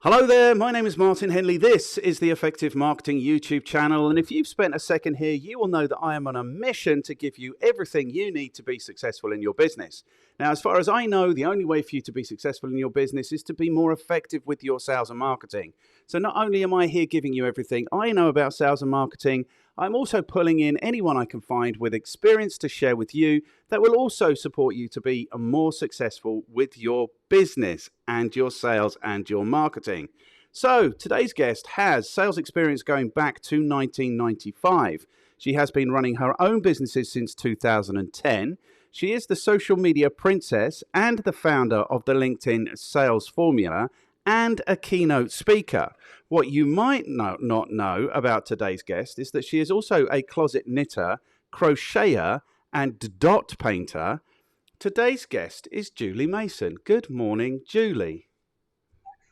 Hello there, my name is Martin Henley. This is the Effective Marketing YouTube channel. And if you've spent a second here, you will know that I am on a mission to give you everything you need to be successful in your business. Now, as far as I know, the only way for you to be successful in your business is to be more effective with your sales and marketing. So not only am I here giving you everything I know about sales and marketing, I'm also pulling in anyone I can find with experience to share with you that will also support you to be more successful with your business and your sales and your marketing. So today's guest has sales experience going back to 1995. She has been running her own businesses since 2010. She is the social media princess and the founder of the LinkedIn Sales Formula and a keynote speaker. What you might not know about today's guest is that she is also a closet knitter, crocheter, and dot painter. Today's guest is Julie Mason. Good morning, Julie.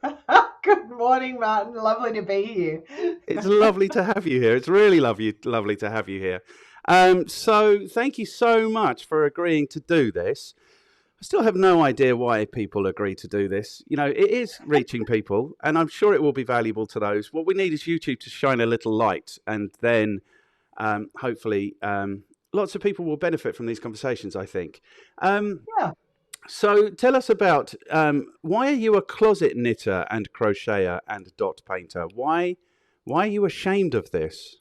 Good morning, Martin. Lovely to be here. It's lovely to have you here. It's really lovely to have you here. So thank you so much for agreeing to do this. I still have no idea why people agree to do this. You know, it is reaching people, and I'm sure it will be valuable to those. What we need is YouTube to shine a little light, and then hopefully lots of people will benefit from these conversations, I think. Yeah. So tell us about why are you a closet knitter and crocheter and dot painter? Why are you ashamed of this?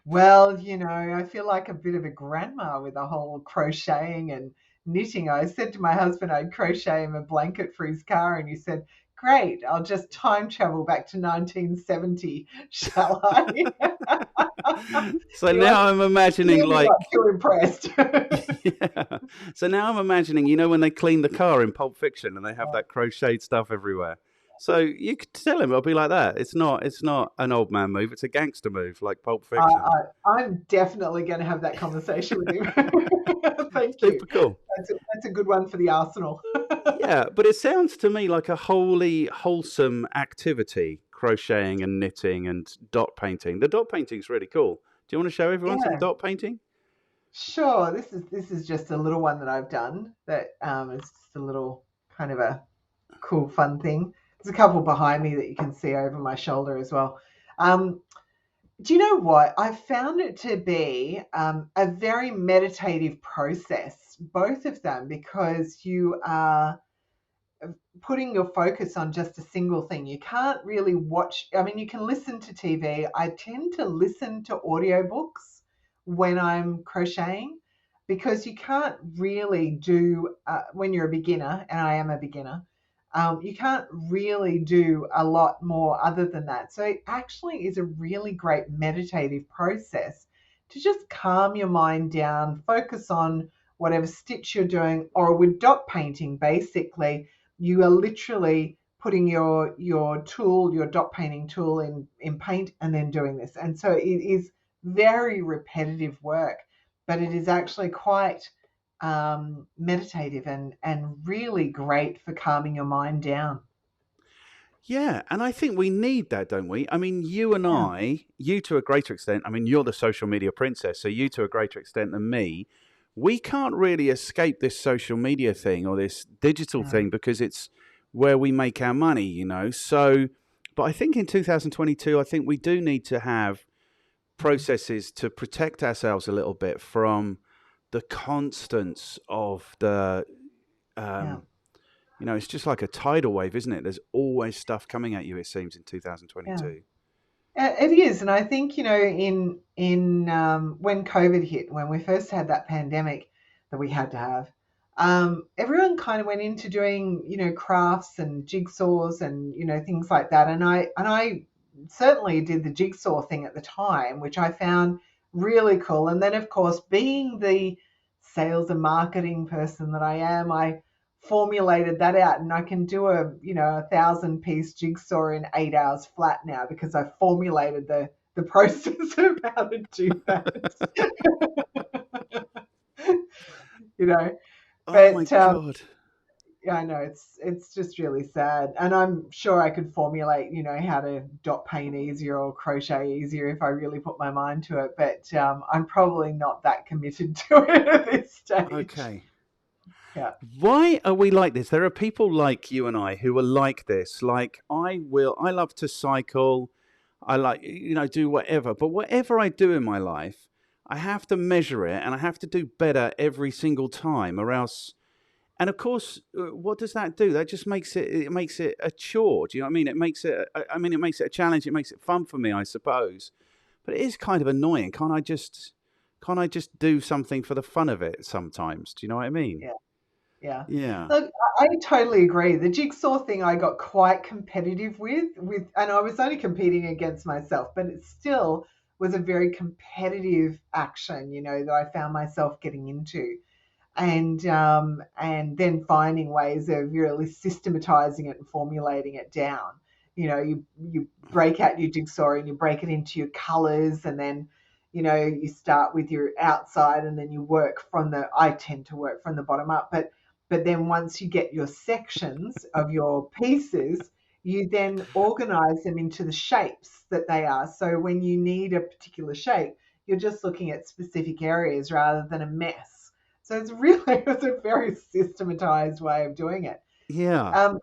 Well, I feel like a bit of a grandma with the whole crocheting and knitting. I said to my husband I'd crochet him a blanket for his car, and he said, "Great, I'll just time travel back to 1970, shall I?" So He now was I'm imagining clearly like not too impressed. yeah. So now I'm imagining, when they clean the car in Pulp Fiction and they have that crocheted stuff everywhere. So you could tell him it'll be like that. It's not an old man move. It's a gangster move like Pulp I, Fiction. I'm definitely going to have that conversation with him. Thank you. Super cool. That's a good one for the arsenal. Yeah, but it sounds to me like a wholly wholesome activity, crocheting and knitting and dot painting. The dot painting's really cool. Do you want to show everyone some Yeah, dot painting? sure. This is just a little one that I've done that is just a little kind of a cool fun thing. There's a couple behind me that you can see over my shoulder as well. Um, do you know what? I found it to be a very meditative process, both of them, because you are putting your focus on just a single thing. You can't really watch, I mean, you can listen to TV. I tend to listen to audiobooks when I'm crocheting because you can't really do, when you're a beginner, and I am a beginner, you can't really do a lot more other than that. So it actually is a really great meditative process to just calm your mind down, focus on whatever stitch you're doing, or with dot painting, basically you are literally putting your tool, your dot painting tool in paint and then doing this. And so it is very repetitive work, but it is actually quite meditative and really great for calming your mind down. Yeah, and I think we need that, don't we? I mean, you and Yeah. you to a greater extent, I mean, you're the social media princess, so you to a greater extent than me, we can't really escape this social media thing or this digital Yeah. thing because it's where we make our money, So, but I think in 2022, I think we do need to have Mm. processes to protect ourselves a little bit from the constants of the Yeah. um, it's just like a tidal wave, isn't it? There's always stuff coming at you, it seems, in Yeah. 2022. It is, and I think in when COVID hit, when we first had that pandemic that we had to have, everyone kind of went into doing crafts and jigsaws and things like that, and I certainly did the jigsaw thing at the time, which I found really cool. And then, of course, being the sales and marketing person that I am, I formulated that out, and I can do a 1,000 piece jigsaw in 8 hours flat now because I formulated the process of how to do that. you know Oh my but God. yeah, I know it's just really sad, and I'm sure I could formulate how to dot paint easier or crochet easier if I really put my mind to it, but I'm probably not that committed to it at this stage. Okay. Yeah. Why are we like this? There are people like you and I who are like this. Like I love to cycle. I like, do whatever. But whatever I do in my life, I have to measure it and I have to do better every single time or else. And of course, what does that do? That just makes it a chore. Do you know what I mean? It makes it a challenge. It makes it fun for me, I suppose. But it is kind of annoying. Can't I just do something for the fun of it sometimes? Do you know what I mean? Yeah. Yeah. Yeah. Look, I totally agree. The jigsaw thing I got quite competitive with, and I was only competing against myself, but it still was a very competitive action, that I found myself getting into. And then finding ways of really systematizing it and formulating it down. You break out your jigsaw and you break it into your colors, and then you start with your outside, and then you work from the. I tend to work from the bottom up, but then once you get your sections of your pieces, you then organize them into the shapes that they are. So when you need a particular shape, you're just looking at specific areas rather than a mess. So it's a very systematized way of doing it. Yeah. Um,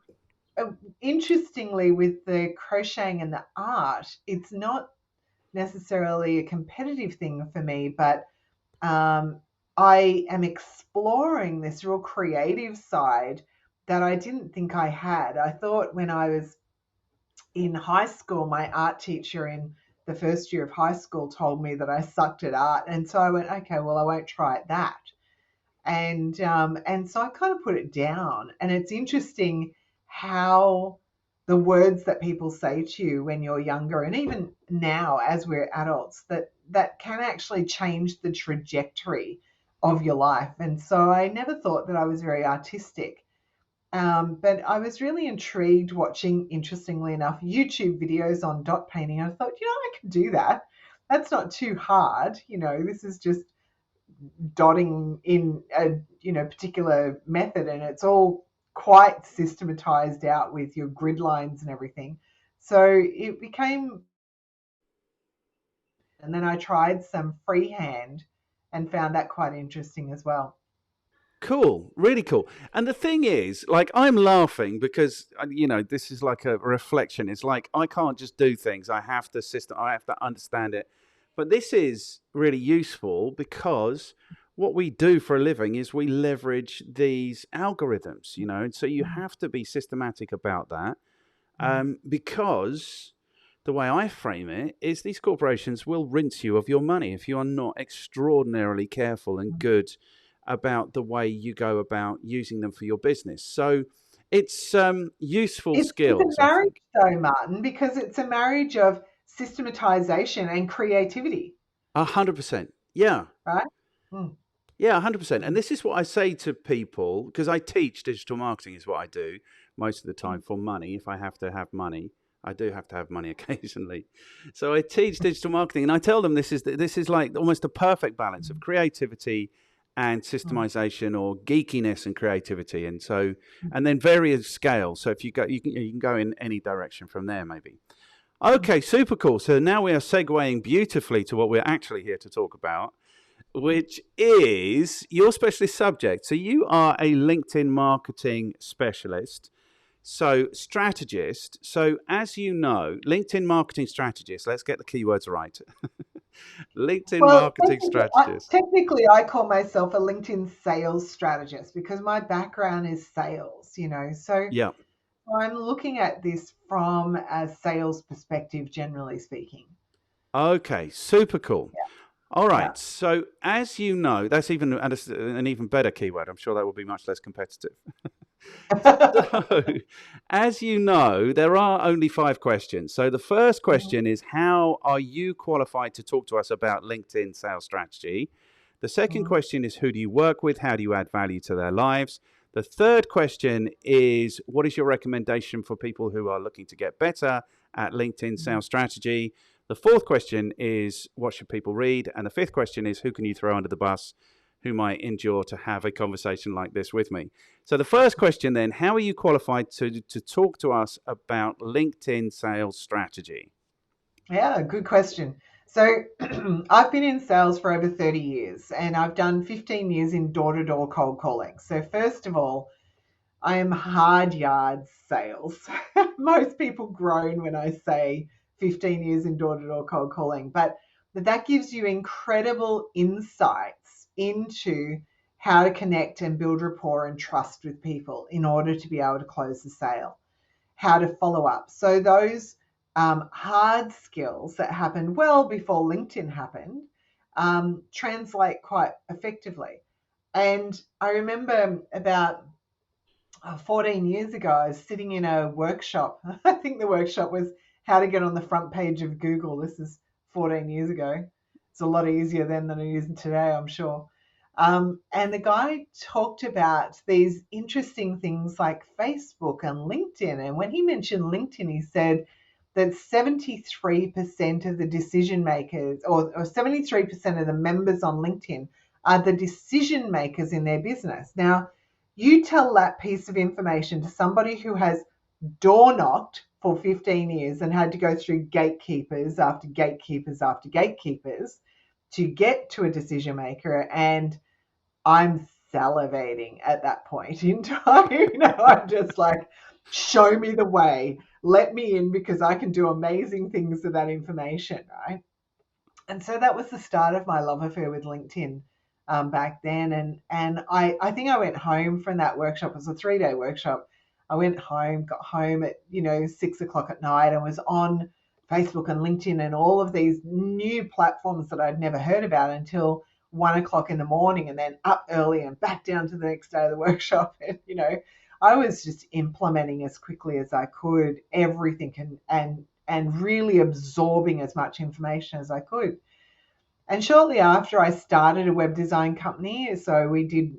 Interestingly, with the crocheting and the art, it's not necessarily a competitive thing for me, but um, I am exploring this real creative side that I didn't think I had. I thought when I was in high school, my art teacher in the first year of high school told me that I sucked at art, and so I went, okay, well, I won't try it that. And so I kind of put it down. And it's interesting how the words that people say to you when you're younger, and even now as we're adults, that can actually change the trajectory of your life. And so I never thought that I was very artistic. But I was really intrigued watching, interestingly enough, YouTube videos on dot painting. I thought, I can do that. That's not too hard. This is just dotting in a particular method, and it's all quite systematized out with your grid lines and everything. So it became, and then I tried some freehand and found that quite interesting as well. Cool, really cool. And the thing is, like, I'm laughing because this is like a reflection. It's like I can't just do things. I have to understand it. But this is really useful because what we do for a living is we leverage these algorithms, and so you Mm, have to be systematic about that. mm. Because the way I frame it is these corporations will rinse you of your money if you are not extraordinarily careful and good about the way you go about using them for your business. So it's useful It's a skills, I marriage think. though, Martin, because it's a marriage of systematization and creativity, 100%. Yeah. right? Mm, Yeah, 100%. And mm, this is what I say to people because I teach digital marketing, is what I do most of the time mm, for money. If I have to have money, I do have to have money occasionally. So I teach digital marketing and I tell them this is like almost a perfect balance of mm, creativity and mm, systemization, or geekiness and creativity. And so, mm, and then various scales. So if you can go in any direction from there, maybe. mm, Okay, super cool. So now we are segueing beautifully to what we're actually here to talk about, which is your specialist subject. So you are a LinkedIn marketing specialist, so strategist. So as you know, LinkedIn marketing strategist, let's get the keywords right. LinkedIn Well, marketing strategist. technically, I call myself a LinkedIn sales strategist because my background is sales, So Yeah. I'm looking at this from a sales perspective, generally speaking. Okay, super cool. All Yeah. right. So as you know, that's even an even better keyword. I'm sure that will be much less competitive. So, as you know, there are only 5 questions. So, the first Mhm, question is, how are you qualified to talk to us about LinkedIn sales strategy? The second mhm, question is, who do you work with? How do you add value to their lives? The third question is, what is your recommendation for people who are looking to get better at LinkedIn mhm. sales strategy? The fourth question is, what should people read? And the fifth question is, who can you throw under the bus who might endure to have a conversation like this with me? So the first question then, how are you qualified to talk to us about LinkedIn sales strategy? Yeah, good question. So I've been in sales for over 30 years and I've done 15 years in door-to-door cold calling. So first of all, I am hard yards sales. Most people groan when I say 15 years in door-to-door cold calling, but that gives you incredible insights into how to connect and build rapport and trust with people in order to be able to close the sale, how to follow up. So those hard skills that happened well before LinkedIn happened translate quite effectively. And I remember about 14 years ago, I was sitting in a workshop. I think the workshop was how to get on the front page of Google. This is 14 years ago. It's a lot easier then than it is today, I'm sure. And the guy talked about these interesting things like Facebook and LinkedIn. And when he mentioned LinkedIn, he said that 73% of the decision makers or 73% of the members on LinkedIn are the decision makers in their business. Now, you tell that piece of information to somebody who has door knocked for 15 years and had to go through gatekeepers after gatekeepers after gatekeepers to get to a decision maker. And I'm salivating at that point in time. I'm just like, show me the way, let me in because I can do amazing things with that information, right? And so that was the start of my love affair with LinkedIn back then. And I think I went home from that workshop. It was a 3-day workshop. I went home, got home at 6 o'clock at night, and was on Facebook and LinkedIn and all of these new platforms that I'd never heard about until 1 o'clock in the morning, and then up early and back down to the next day of the workshop. And I was just implementing as quickly as I could everything and really absorbing as much information as I could. And shortly after, I started a web design company. So we did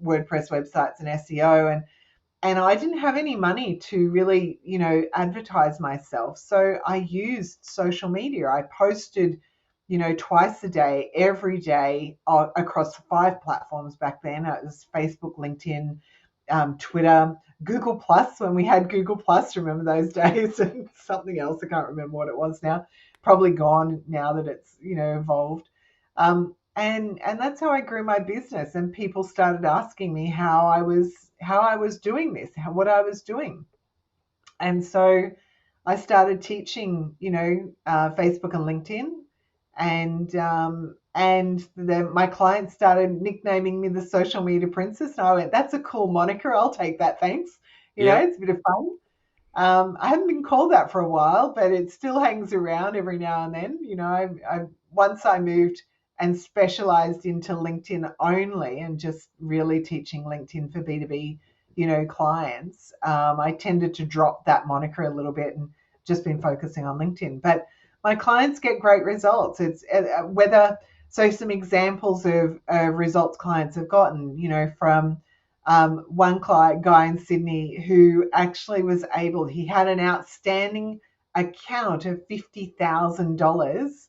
WordPress websites and SEO, and I didn't have any money to really, advertise myself. So I used social media. I posted, twice a day, every day across 5 platforms back then. It was Facebook, LinkedIn, Twitter, Google Plus, when we had Google Plus, remember those days, and something else, I can't remember what it was now, probably gone now that it's, evolved. And that's how I grew my business, and people started asking me how I was doing this, what I was doing. And so I started teaching, Facebook and LinkedIn, and my clients started nicknaming me the social media princess. And I went, that's a cool moniker. I'll take that. Thanks. Yeah. It's a bit of fun. I haven't been called that for a while, but it still hangs around every now and then. Once I moved and specialized into LinkedIn only and just really teaching LinkedIn for B2B, clients, I tended to drop that moniker a little bit and just been focusing on LinkedIn. But my clients get great results. It's some examples of results clients have gotten, from one client guy in Sydney who actually was able, he had an outstanding account of $50,000.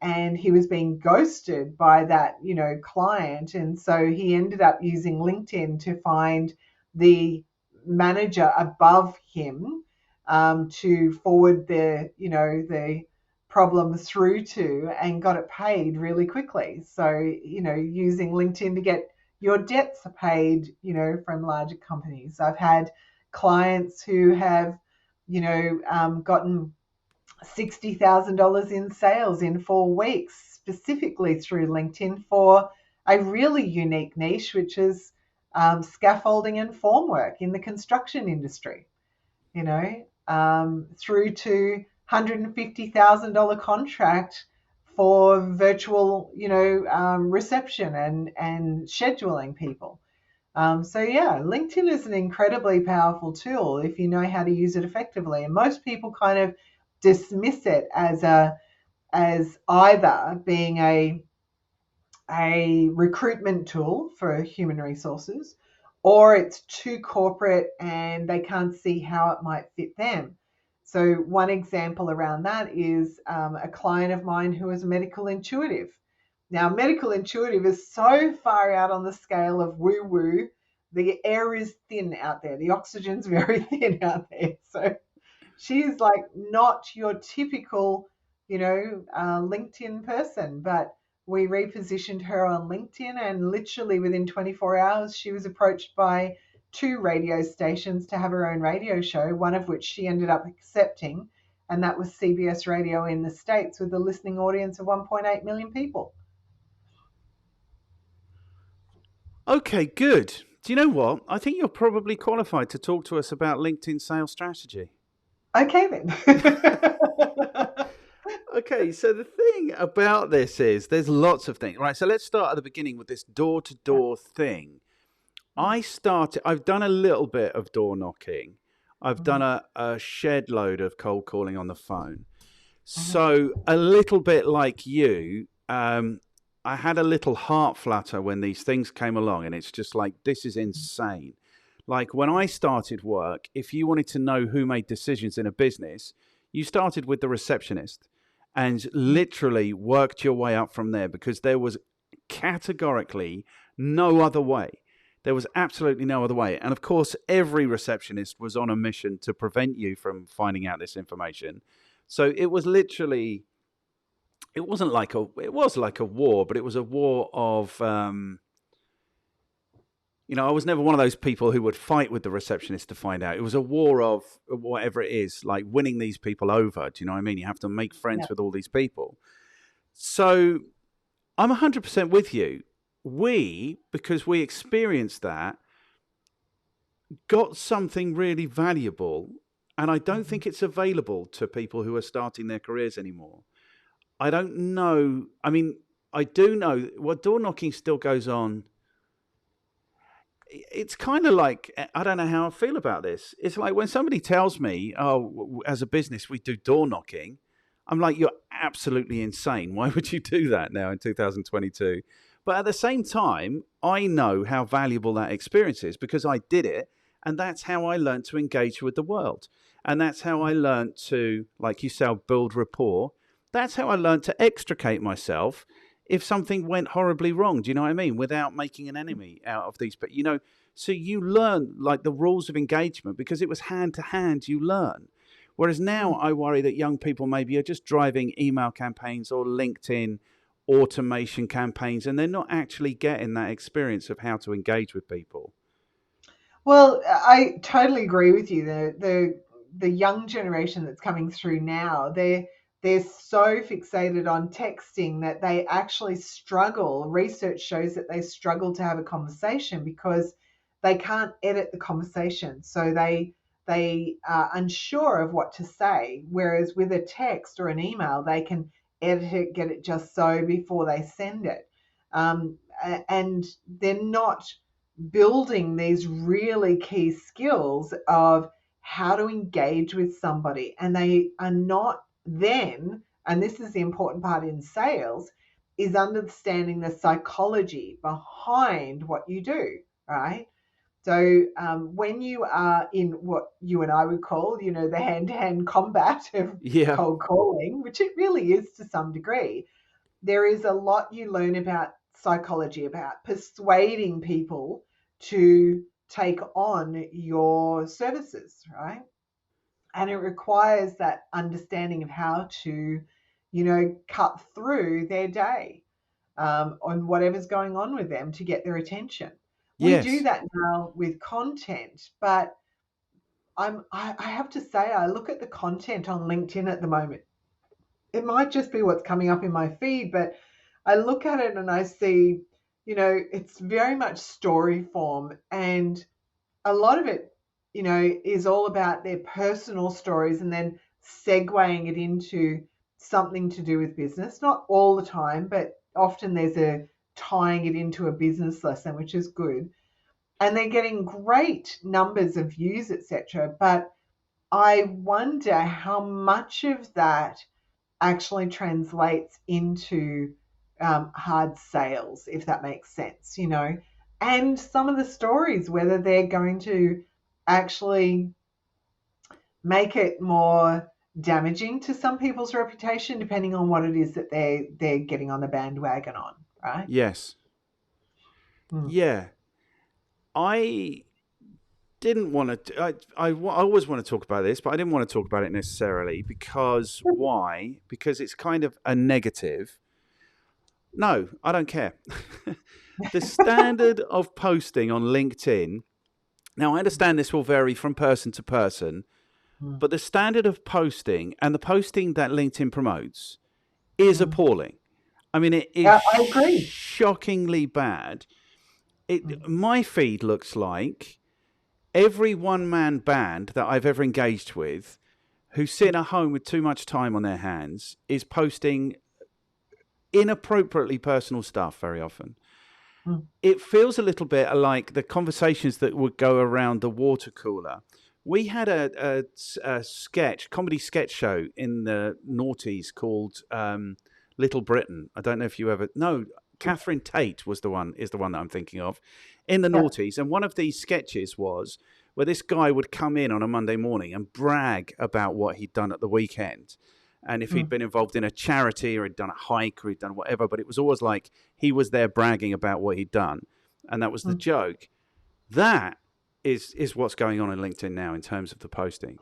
And he was being ghosted by that, client. And so he ended up using LinkedIn to find the manager above him to forward the problem through to, and got it paid really quickly. So, using LinkedIn to get your debts paid, from larger companies. I've had clients who have, gotten $60,000 in sales in 4 weeks, specifically through LinkedIn for a really unique niche, which is scaffolding and formwork in the construction industry, through to $150,000 contract for virtual, reception and scheduling people. So yeah, LinkedIn is an incredibly powerful tool if you know how to use it effectively. And most people kind of dismiss it as either being a recruitment tool for human resources, or it's too corporate and they can't see how it might fit them. So one example around that is a client of mine who is a medical intuitive. Now, medical intuitive is so far out on the scale of woo-woo. The air is thin out there. The oxygen's very thin out there. So she is like not your typical LinkedIn person, but we repositioned her on LinkedIn, and literally within 24 hours, she was approached by two radio stations to have her own radio show, one of which she ended up accepting, and that was CBS Radio in the States with a listening audience of 1.8 million people. Okay, good. Do you know what? I think you're probably qualified to talk to us about LinkedIn sales strategy. Okay, then. Okay, so the thing about this is there's lots of things, right? So let's start at the beginning with this door to door thing. I've done a little bit of door knocking. I've done a shed load of cold calling on the phone. So a little bit like you, I had a little heart flutter when these things came along, and it's just like, this is insane. Like when I started work, if you wanted to know who made decisions in a business, you started with the receptionist and literally worked your way up from there, because there was categorically no other way. There was absolutely no other way. And of course, every receptionist was on a mission to prevent you from finding out this information. So it was literally, it was like a war, but it was a war of, I was never one of those people who would fight with the receptionist to find out. It was a war of whatever it is, like winning these people over. Do you know what I mean? You have to make friends with all these people. So I'm 100% with you. Because we experienced that, got something really valuable, and I don't think it's available to people who are starting their careers anymore. I don't know. I mean, I do know, well, door knocking still goes on. It's kind of like, I don't know how I feel about this. It's like when somebody tells me, oh, as a business, we do door knocking. I'm like, you're absolutely insane. Why would you do that now in 2022? But at the same time, I know how valuable that experience is because I did it. And that's how I learned to engage with the world. And that's how I learned to, like you say, build rapport. That's how I learned to extricate myself if something went horribly wrong. Do you know what I mean? Without making an enemy out of these. But, so you learn like the rules of engagement because it was hand to hand you learn. Whereas now I worry that young people maybe are just driving email campaigns or LinkedIn automation campaigns, and they're not actually getting that experience of how to engage with people. Well, I totally agree with you. The young generation that's coming through now, they're so fixated on texting that they actually struggle. Research shows that they struggle to have a conversation because they can't edit the conversation. So they are unsure of what to say. Whereas with a text or an email, they can edit it, get it just so before they send it. And they're not building these really key skills of how to engage with somebody. And they are not then, and this is the important part in sales, is understanding the psychology behind what you do, right? So when you are in what you and I would call, the hand-to-hand combat of cold calling, which it really is to some degree, there is a lot you learn about psychology, about persuading people to take on your services, right? And it requires that understanding of how to, cut through their day on whatever's going on with them to get their attention. We do that now with content, but I have to say, I look at the content on LinkedIn at the moment. It might just be what's coming up in my feed, but I look at it and I see, it's very much story form, and a lot of it, is all about their personal stories and then segueing it into something to do with business. Not all the time, but often there's a tying it into a business lesson, which is good. And they're getting great numbers of views, etc. But I wonder how much of that actually translates into hard sales, if that makes sense, and some of the stories, whether they're going to actually make it more damaging to some people's reputation, depending on what it is that they're getting on the bandwagon on, right? Yes. Yeah. I didn't want to. I always want to talk about this, but I didn't want to talk about it necessarily because why? Because it's kind of a negative. No, I don't care. The standard of posting on LinkedIn. Now, I understand this will vary from person to person, Mm, but the standard of posting and the posting that LinkedIn promotes is mm. appalling. I mean, it is Yeah, I agree. shockingly bad. Mm, My feed looks like every one man band that I've ever engaged with who sit at home with too much time on their hands is posting inappropriately personal stuff very often. mm. It feels a little bit like the conversations that would go around the water cooler. We had a comedy sketch show in the noughties called Little Britain. I don't know if you ever no. Catherine Tate is the one that I'm thinking of in the Yeah. noughties, and one of these sketches was where this guy would come in on a Monday morning and brag about what he'd done at the weekend, and if he'd Mm, been involved in a charity or he'd done a hike or he'd done whatever, but it was always like he was there bragging about what he'd done, and that was the mm. joke. That is what's going on in LinkedIn now in terms of the posting.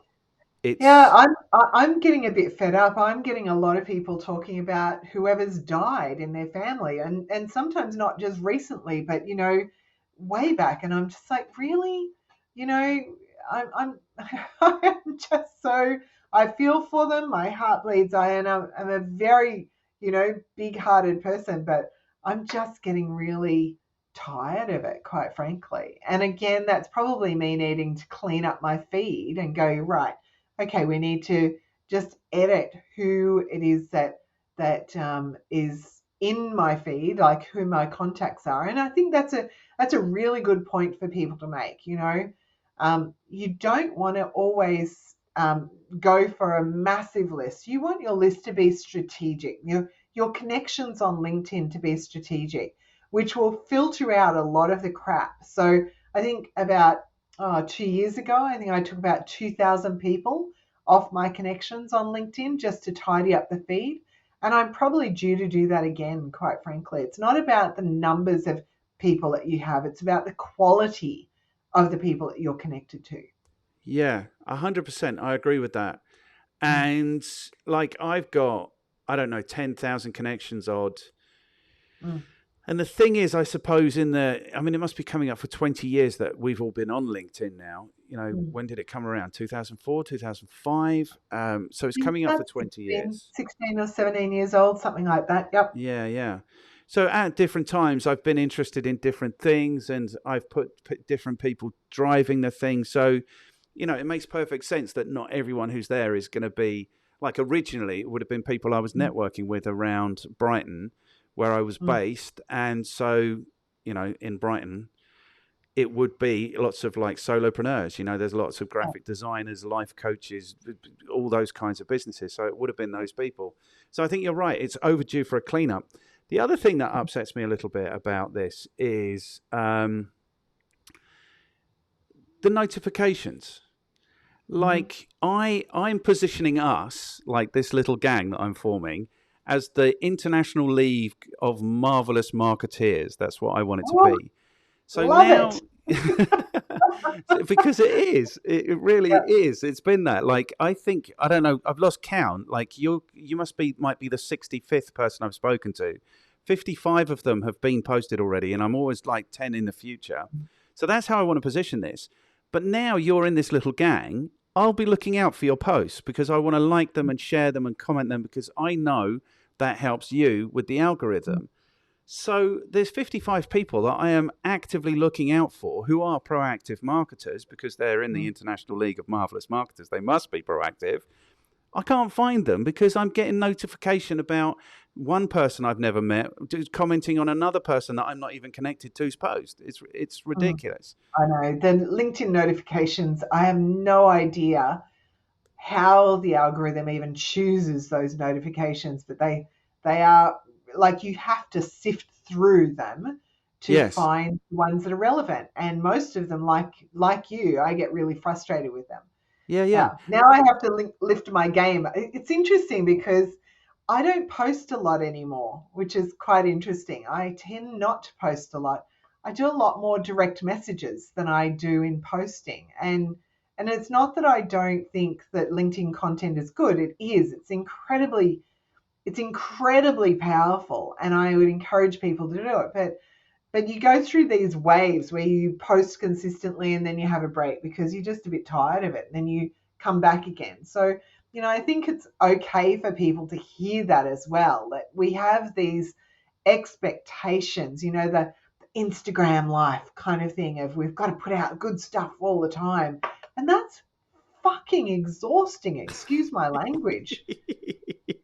Yeah, It's I'm getting a bit fed up. I'm getting a lot of people talking about whoever's died in their family, and sometimes not just recently, but way back. And I'm just like, really, you know, I'm I'm just so I feel for them. My heart bleeds. I'm a very big-hearted person, but I'm just getting really tired of it, quite frankly. And again, that's probably me needing to clean up my feed and go right, okay, we need to just edit who it is that is in my feed, like who my contacts are. And I think that's a really good point for people to make. You don't want to always go for a massive list. You want your list to be strategic. Your connections on LinkedIn to be strategic, which will filter out a lot of the crap. So I think about 2 years ago, I think I took about 2,000 people off my connections on LinkedIn just to tidy up the feed. And I'm probably due to do that again, quite frankly. It's not about the numbers of people that you have, it's about the quality of the people that you're connected to. yeah, 100%. I agree with that. Mm, And like I've got, I don't know, 10,000 connections odd. mm, And the thing is, I suppose I mean, it must be coming up for 20 years that we've all been on LinkedIn now. mm. When did it come around? 2004, 2005. So it's Yeah, coming up for about 20 years. 16 or 17 years old, something like that. Yep. Yeah, yeah. So at different times, I've been interested in different things, and I've put different people driving the thing. So, it makes perfect sense that not everyone who's there is going to be like originally. It would have been people I was Mm, networking with around Brighton, where I was mm. based, and so in Brighton, it would be lots of like solopreneurs. There's lots of Yeah. graphic designers, life coaches, all those kinds of businesses. So it would have been those people. So I think you're right. It's overdue for a cleanup. The other thing that upsets me a little bit about this is the notifications. Mhm. Like I'm positioning us, like this little gang that I'm forming, as the international league of marvelous marketeers. That's what I want it to Oh, be. So love it. now, because it really Yeah. is. It's been that. Like I think I don't know. I've lost count. Like you might be the 65th person I've spoken to. 55 of them have been posted already, and I'm always like 10 in the future. So that's how I want to position this. But now you're in this little gang. I'll be looking out for your posts because I want to like them and share them and comment them because I know that helps you with the algorithm. So there's 55 people that I am actively looking out for who are proactive marketers because they're in the Mm. International League of Marvelous Marketers. They must be proactive. I can't find them because I'm getting notification about one person I've never met commenting on another person that I'm not even connected to's post. It's Mm. ridiculous. I know. The LinkedIn notifications, I have no idea how the algorithm even chooses those notifications, but they are like you have to sift through them to Yes. find ones that are relevant. And most of them, like you, I get really frustrated with them. Yeah, yeah. Now I have to lift my game. It's interesting because I don't post a lot anymore, which is quite interesting. I tend not to post a lot. I do a lot more direct messages than I do in posting. And it's not that I don't think that LinkedIn content is good. It is. It's incredibly powerful, and I would encourage people to do it. But you go through these waves where you post consistently and then you have a break because you're just a bit tired of it, and then you come back again. So, I think it's okay for people to hear that as well, that we have these expectations, the Instagram life kind of thing of we've got to put out good stuff all the time. And that's fucking exhausting. Excuse my language.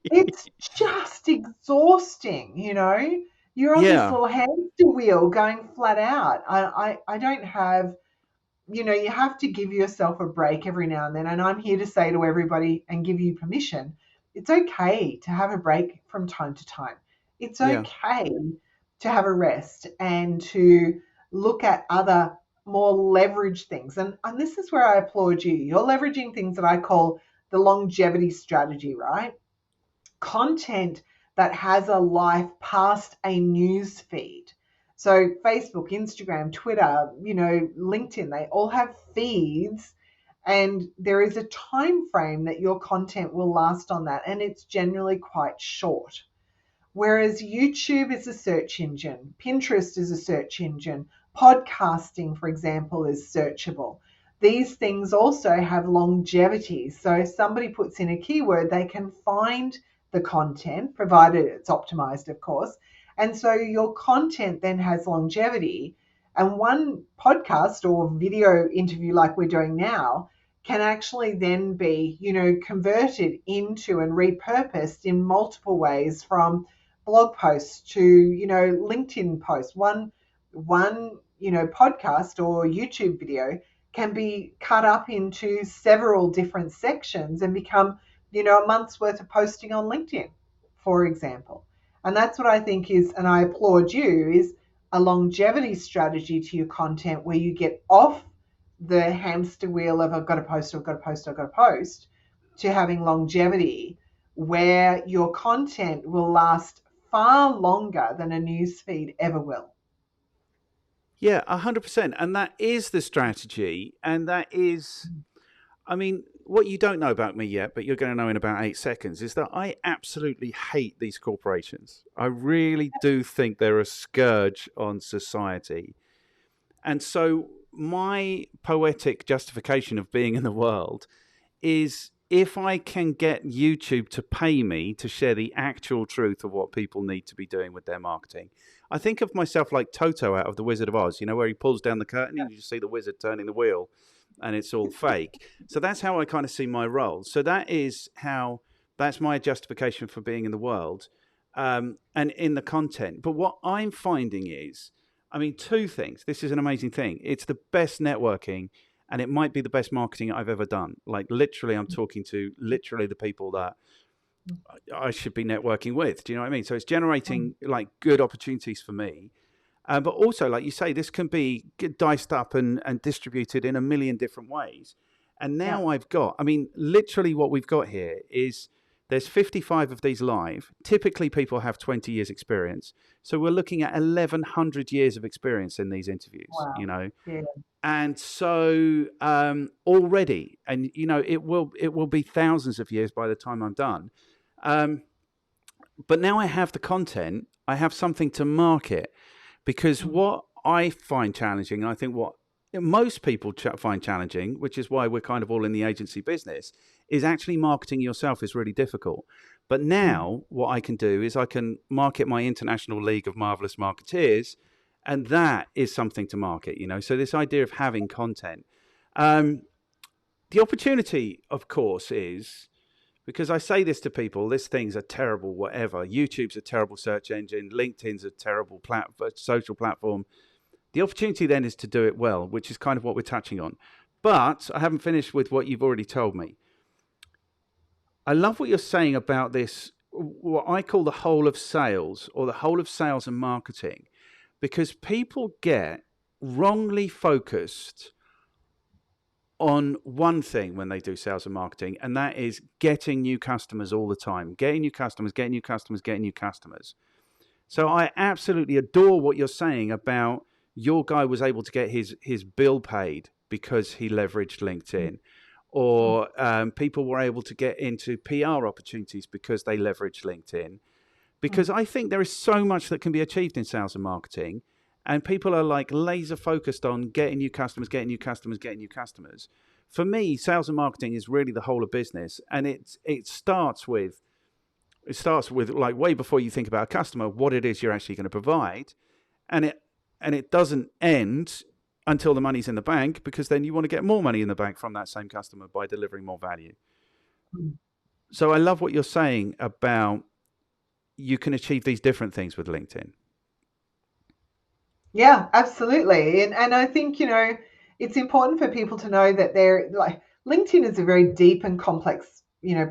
It's just exhausting, You're on this Yeah. little hamster wheel going flat out. I don't have, you have to give yourself a break every now and then. And I'm here to say to everybody and give you permission, it's okay to have a break from time to time. It's Yeah. okay to have a rest and to look at other more leveraged things. And this is where I applaud you. You're leveraging things that I call the longevity strategy, right? Content that has a life past a news feed. So Facebook, Instagram, Twitter, LinkedIn, they all have feeds, and there is a time frame that your content will last on that, and it's generally quite short. Whereas YouTube is a search engine, Pinterest is a search engine, podcasting, for example, is searchable. These things also have longevity. So if somebody puts in a keyword, they can find the content, provided it's optimized, of course. And so your content then has longevity. And one podcast or video interview like we're doing now can actually then be, converted into and repurposed in multiple ways, from blog posts to, LinkedIn posts. One, podcast or YouTube video can be cut up into several different sections and become, a month's worth of posting on LinkedIn, for example. And that's what I think is, and I applaud you, is a longevity strategy to your content where you get off the hamster wheel of I've got to post, I've got to post, I've got to post, to having longevity where your content will last far longer than a newsfeed ever will. Yeah, 100%. And that is the strategy. And that is, I mean, what you don't know about me yet, but you're going to know in about 8 seconds, is that I absolutely hate these corporations. I really do think they're a scourge on society. And so my poetic justification of being in the world is, if I can get YouTube to pay me to share the actual truth of what people need to be doing with their marketing. I think of myself like Toto out of The Wizard of Oz, where he pulls down the curtain and you just see the wizard turning the wheel and it's all fake. So that's how I kind of see my role. So that's my justification for being in the world, and in the content. But what I'm finding is, two things. This is an amazing thing. It's the best networking, and it might be the best marketing I've ever done. Like, literally, I'm talking to the people that I should be networking with. Do you know what I mean? So it's generating like good opportunities for me. But also, like you say, this can be diced up and distributed in a million different ways. And now I've got, literally what we've got here is there's 55 of these live. Typically, people have 20 years experience. So we're looking at 1,100 years of experience in these interviews, Wow. Yeah. And so already, and, it will be thousands of years by the time I'm done. But now I have the content, I have something to market. Because what I find challenging, and I think what most people find challenging, which is why we're kind of all in the agency business, is actually marketing yourself is really difficult. But now what I can do is I can market my International League of Marvelous Marketeers, and that is something to market, So this idea of having content. The opportunity, of course, is, because I say this to people, this thing's a terrible whatever. YouTube's a terrible search engine. LinkedIn's a terrible social platform. The opportunity then is to do it well, which is kind of what we're touching on. But I haven't finished with what you've already told me. I love what you're saying about this, what I call the whole of sales, or the whole of sales and marketing, because people get wrongly focused on one thing when they do sales and marketing, and that is getting new customers all the time. Getting new customers, getting new customers, getting new customers. So I absolutely adore what you're saying about your guy was able to get his bill paid because he leveraged LinkedIn, or people were able to get into PR opportunities because they leveraged LinkedIn. Because I think there is so much that can be achieved in sales and marketing, and people are like laser focused on getting new customers, getting new customers, getting new customers. For me, sales and marketing is really the whole of business, and it starts with like way before you think about a customer, what it is you're actually going to provide, and it doesn't end until the money's in the bank, because then you want to get more money in the bank from that same customer by delivering more value. So I love what you're saying about you can achieve these different things with LinkedIn. Yeah, absolutely. And I think, it's important for people to know that they're like LinkedIn is a very deep and complex,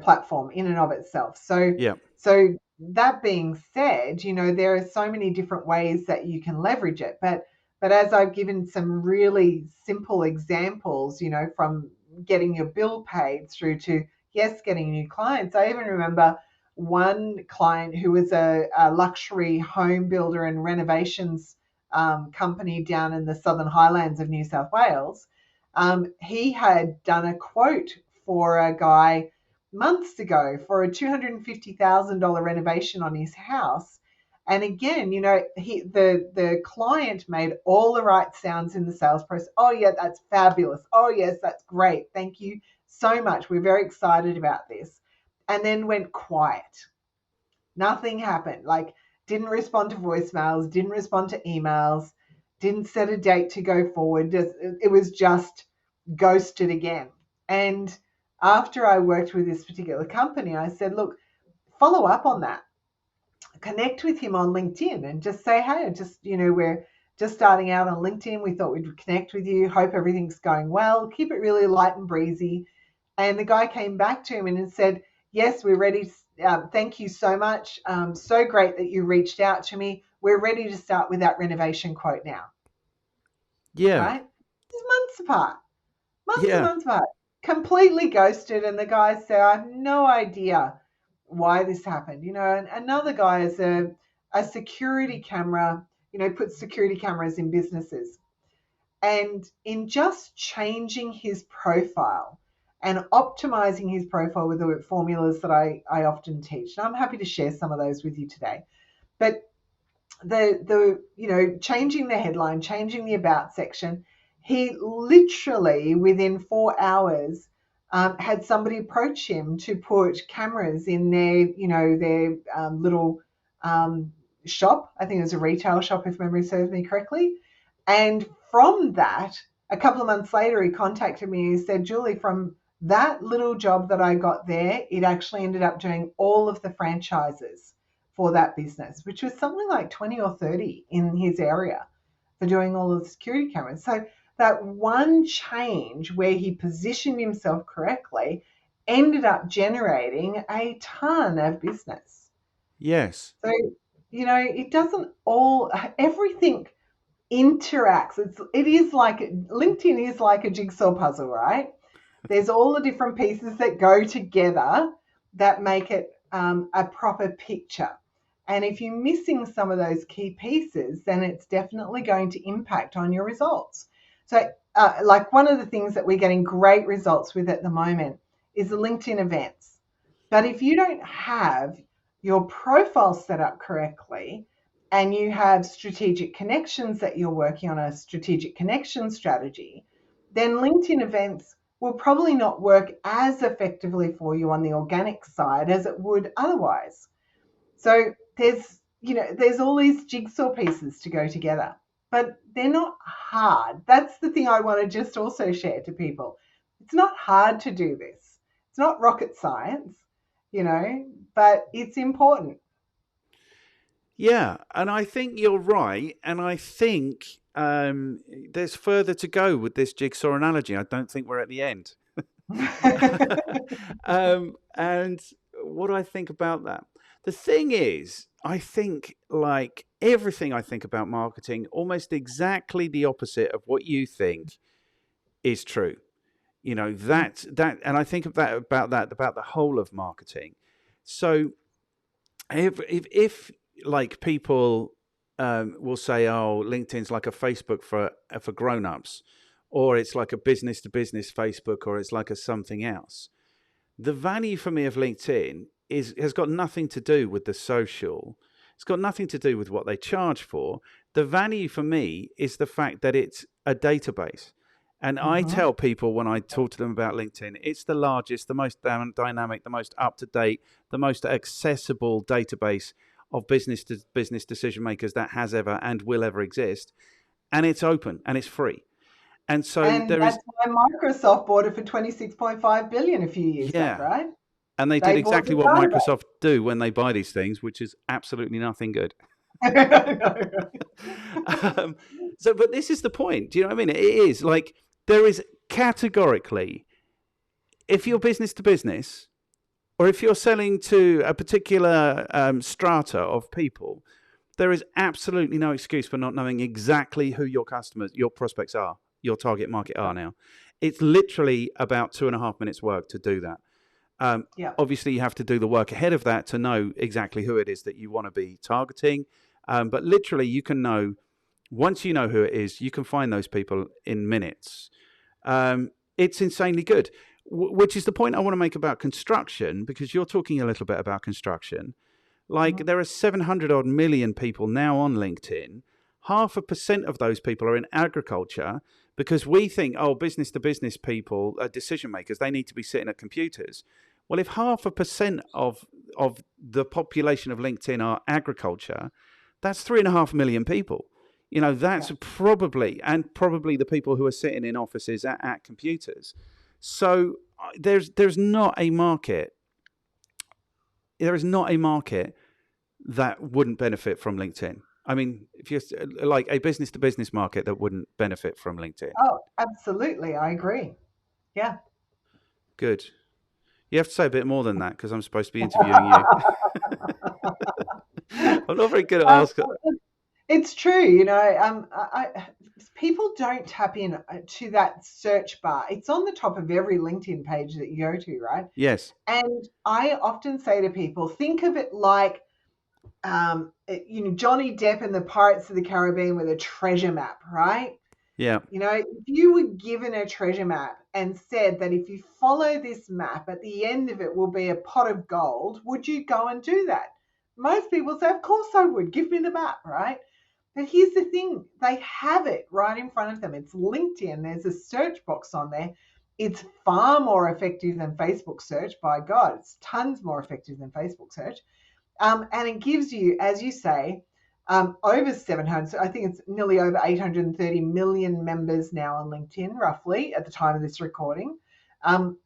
platform in and of itself. So Yeah. so that being said, there are so many different ways that you can leverage it. But as I've given some really simple examples, from getting your bill paid through to, yes, getting new clients. I even remember one client who was a luxury home builder and renovations company down in the Southern Highlands of New South Wales. He had done a quote for a guy months ago for a $250,000 renovation on his house. And again, the client made all the right sounds in the sales process. Oh yeah, that's fabulous. Oh yes, that's great. Thank you so much. We're very excited about this. And then went quiet. Nothing happened. Like, didn't respond to voicemails, didn't respond to emails, didn't set a date to go forward. It was just ghosted again. And after I worked with this particular company, I said, look, follow up on that. Connect with him on LinkedIn and just say, hey, we're just starting out on LinkedIn. We thought we'd connect with you. Hope everything's going well. Keep it really light and breezy. And the guy came back to him and said, yes, we're ready. Thank you so much. So great that you reached out to me. We're ready to start with that renovation quote now. Yeah. Right? It's months apart. Months and Yeah. months apart. Completely ghosted. And the guy said, I have no idea why this happened. And another guy is a security camera, puts security cameras in businesses. And in just changing his profile and optimizing his profile with the formulas that I often teach, and I'm happy to share some of those with you today. But changing the headline, changing the about section, he literally within 4 hours had somebody approach him to put cameras in their little shop. I think it was a retail shop, if memory serves me correctly. And from that, a couple of months later, he contacted me and he said, Julie, from that little job that I got there, it actually ended up doing all of the franchises for that business, which was something like 20 or 30 in his area for doing all of the security cameras. So that one change where he positioned himself correctly ended up generating a ton of business. Yes. So, it doesn't everything interacts. It is like LinkedIn is like a jigsaw puzzle, right? There's all the different pieces that go together that make it a proper picture. And if you're missing some of those key pieces, then it's definitely going to impact on your results. So, like one of the things that we're getting great results with at the moment is the LinkedIn events. But if you don't have your profile set up correctly, and you have strategic connections that you're working on a strategic connection strategy, then LinkedIn events will probably not work as effectively for you on the organic side as it would otherwise. So there's all these jigsaw pieces to go together, but they're not hard. That's the thing I want to just also share to people. It's not hard to do this. It's not rocket science, but it's important. Yeah, and I think you're right, and I think there's further to go with this jigsaw analogy. I don't think we're at the end. And what do I think about that? The thing is, I think like everything I think about marketing, almost exactly the opposite of what you think is true. And I think about the whole of marketing. So if like people will say, "Oh, LinkedIn's like a Facebook for grown-ups, or it's like a business-to-business Facebook, or it's like a something else." The value for me of LinkedIn has got nothing to do with the social. It's got nothing to do with what they charge for. The value for me is the fact that it's a database. And I Mm-hmm. tell people when I talk to them about LinkedIn, it's the largest, the most dynamic, the most up-to-date, the most accessible database of business to business decision makers that has ever and will ever exist. And it's open and it's free. And so And there is, that's why Microsoft bought it for 26.5 billion a few years back, yeah. right? And they did They bought exactly the what database. Microsoft do when they buy these things, which is absolutely nothing good. um, but this is the point. Do you know what I mean? It is like there is categorically, if you're business to business, or if you're selling to a particular strata of people, there is absolutely no excuse for not knowing exactly who your customers, your prospects are, your target market are now. It's literally about 2.5 minutes work to do that. Yeah. Obviously, you have to do the work ahead of that to know exactly who it is that you want to be targeting. But literally, you can know, once you know who it is, you can find those people in minutes. It's insanely good, which is the point I want to make about construction, because you're talking a little bit about construction. Like, there are 700 odd million people now on LinkedIn. 0.5% of those people are in agriculture, because we think, oh, business to business people, decision makers, they need to be sitting at computers. Well, if 0.5% of the population of LinkedIn are agriculture, that's 3.5 million people. You know, that's Yeah. probably the people who are sitting in offices at computers. So there's not a market. There is not a market that wouldn't benefit from LinkedIn. I mean, if you're like a business to business market that wouldn't benefit from LinkedIn. Oh, absolutely. I agree. Yeah. Good. You have to say a bit more than that because I'm supposed to be interviewing you. I'm not very good at Um, asking. it's true, people don't tap in to that search bar. It's on the top of every LinkedIn page that you go to, right? Yes. And I often say to people, think of it like, Johnny Depp in the Pirates of the Caribbean with a treasure map, right? Yeah. If you were given a treasure map and said that if you follow this map, at the end of it will be a pot of gold, would you go and do that? Most people say, of course I would. Give me the map, right? But here's the thing, they have it right in front of them. It's LinkedIn. There's a search box on there. It's far more effective than Facebook search. By God, it's tons more effective than Facebook search. And it gives you, as you say, over 700, so I think it's nearly over 830 million members now on LinkedIn, roughly, at the time of this recording. And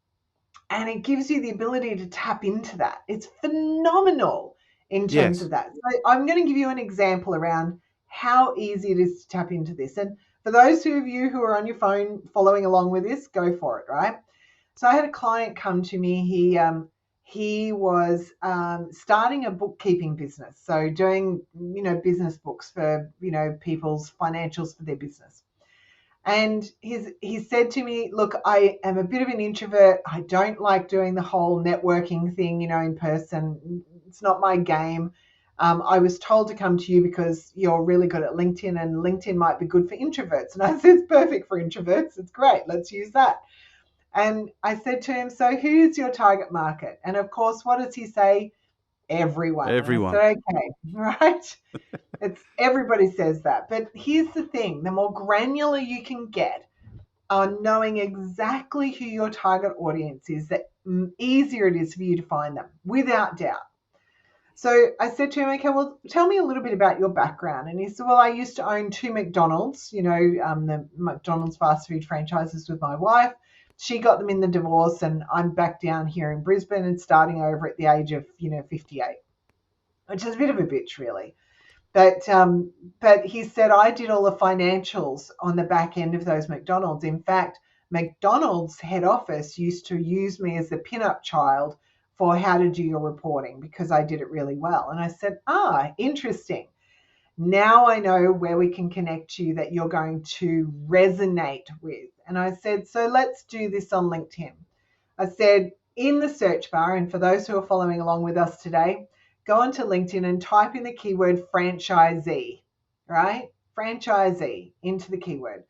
it gives you the ability to tap into that. It's phenomenal in terms Yes. of that. So I'm going to give you an example around how easy it is to tap into this. And for those of you who are on your phone following along with this, go for it, right? So I had a client come to me. He was starting a bookkeeping business, so doing business books for people's financials for their business. And he said to me, look, I am a bit of an introvert. I don't like doing the whole networking thing, in person. It's not my game. I was told to come to you because you're really good at LinkedIn, and LinkedIn might be good for introverts. And I said, it's perfect for introverts. It's great. Let's use that. And I said to him, so who's your target market? And of course, what does he say? Everyone. And I Everyone. said, okay, right. It's everybody says that. But here's the thing, the more granular you can get on knowing exactly who your target audience is, the easier it is for you to find them, without doubt. So I said to him, okay, well, tell me a little bit about your background. And he said, well, I used to own 2 McDonald's, the McDonald's fast food franchises with my wife. She got them in the divorce, and I'm back down here in Brisbane and starting over at the age of, 58, which is a bit of a bitch, really. But he said, I did all the financials on the back end of those McDonald's. In fact, McDonald's head office used to use me as the pin-up child for how to do your reporting because I did it really well. And I said, interesting. Now I know where we can connect you that you're going to resonate with. And I said, so let's do this on LinkedIn. I said, in the search bar, and for those who are following along with us today, go onto LinkedIn and type in the keyword franchisee. right? Franchisee into the keyword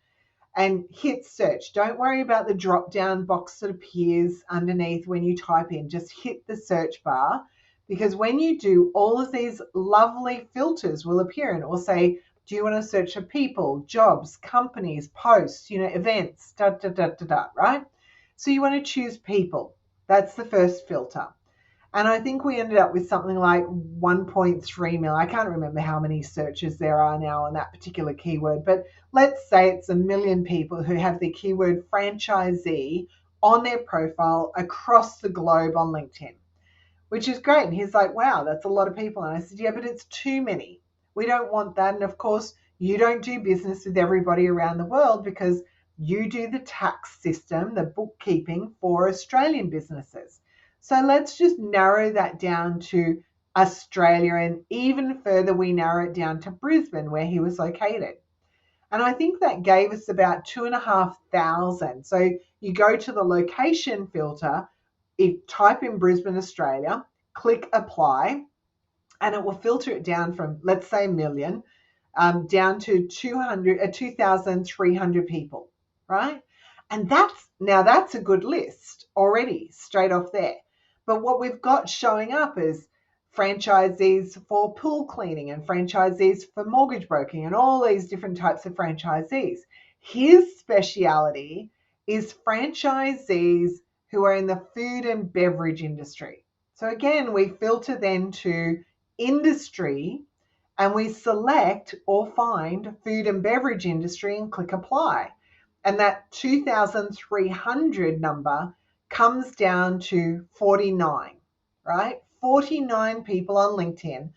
and hit search. Don't worry about the drop down box that appears underneath when you type in. Just hit the search bar, because when you do, all of these lovely filters will appear and it will say, do you want to search for people, jobs, companies, posts, events, right? So you want to choose people. That's the first filter. And I think we ended up with something like 1.3 million. I can't remember how many searches there are now on that particular keyword, but let's say it's 1 million people who have the keyword franchisee on their profile across the globe on LinkedIn, which is great. And he's like, wow, that's a lot of people. And I said, yeah, but it's too many. We don't want that. And of course, you don't do business with everybody around the world because you do the tax system, the bookkeeping for Australian businesses. So let's just narrow that down to Australia. And even further, we narrow it down to Brisbane, where he was located. And I think that gave us about 2,500. So you go to the location filter, type in Brisbane, Australia, click apply, and it will filter it down from, let's say, 1 million down to 2,300 people, right? And that's a good list already straight off there. But what we've got showing up is franchisees for pool cleaning and franchisees for mortgage broking and all these different types of franchisees. His speciality is franchisees who are in the food and beverage industry. So again, we filter then to industry and we select or find food and beverage industry and click apply. And that 2,300 number comes down to 49, right? 49 people on LinkedIn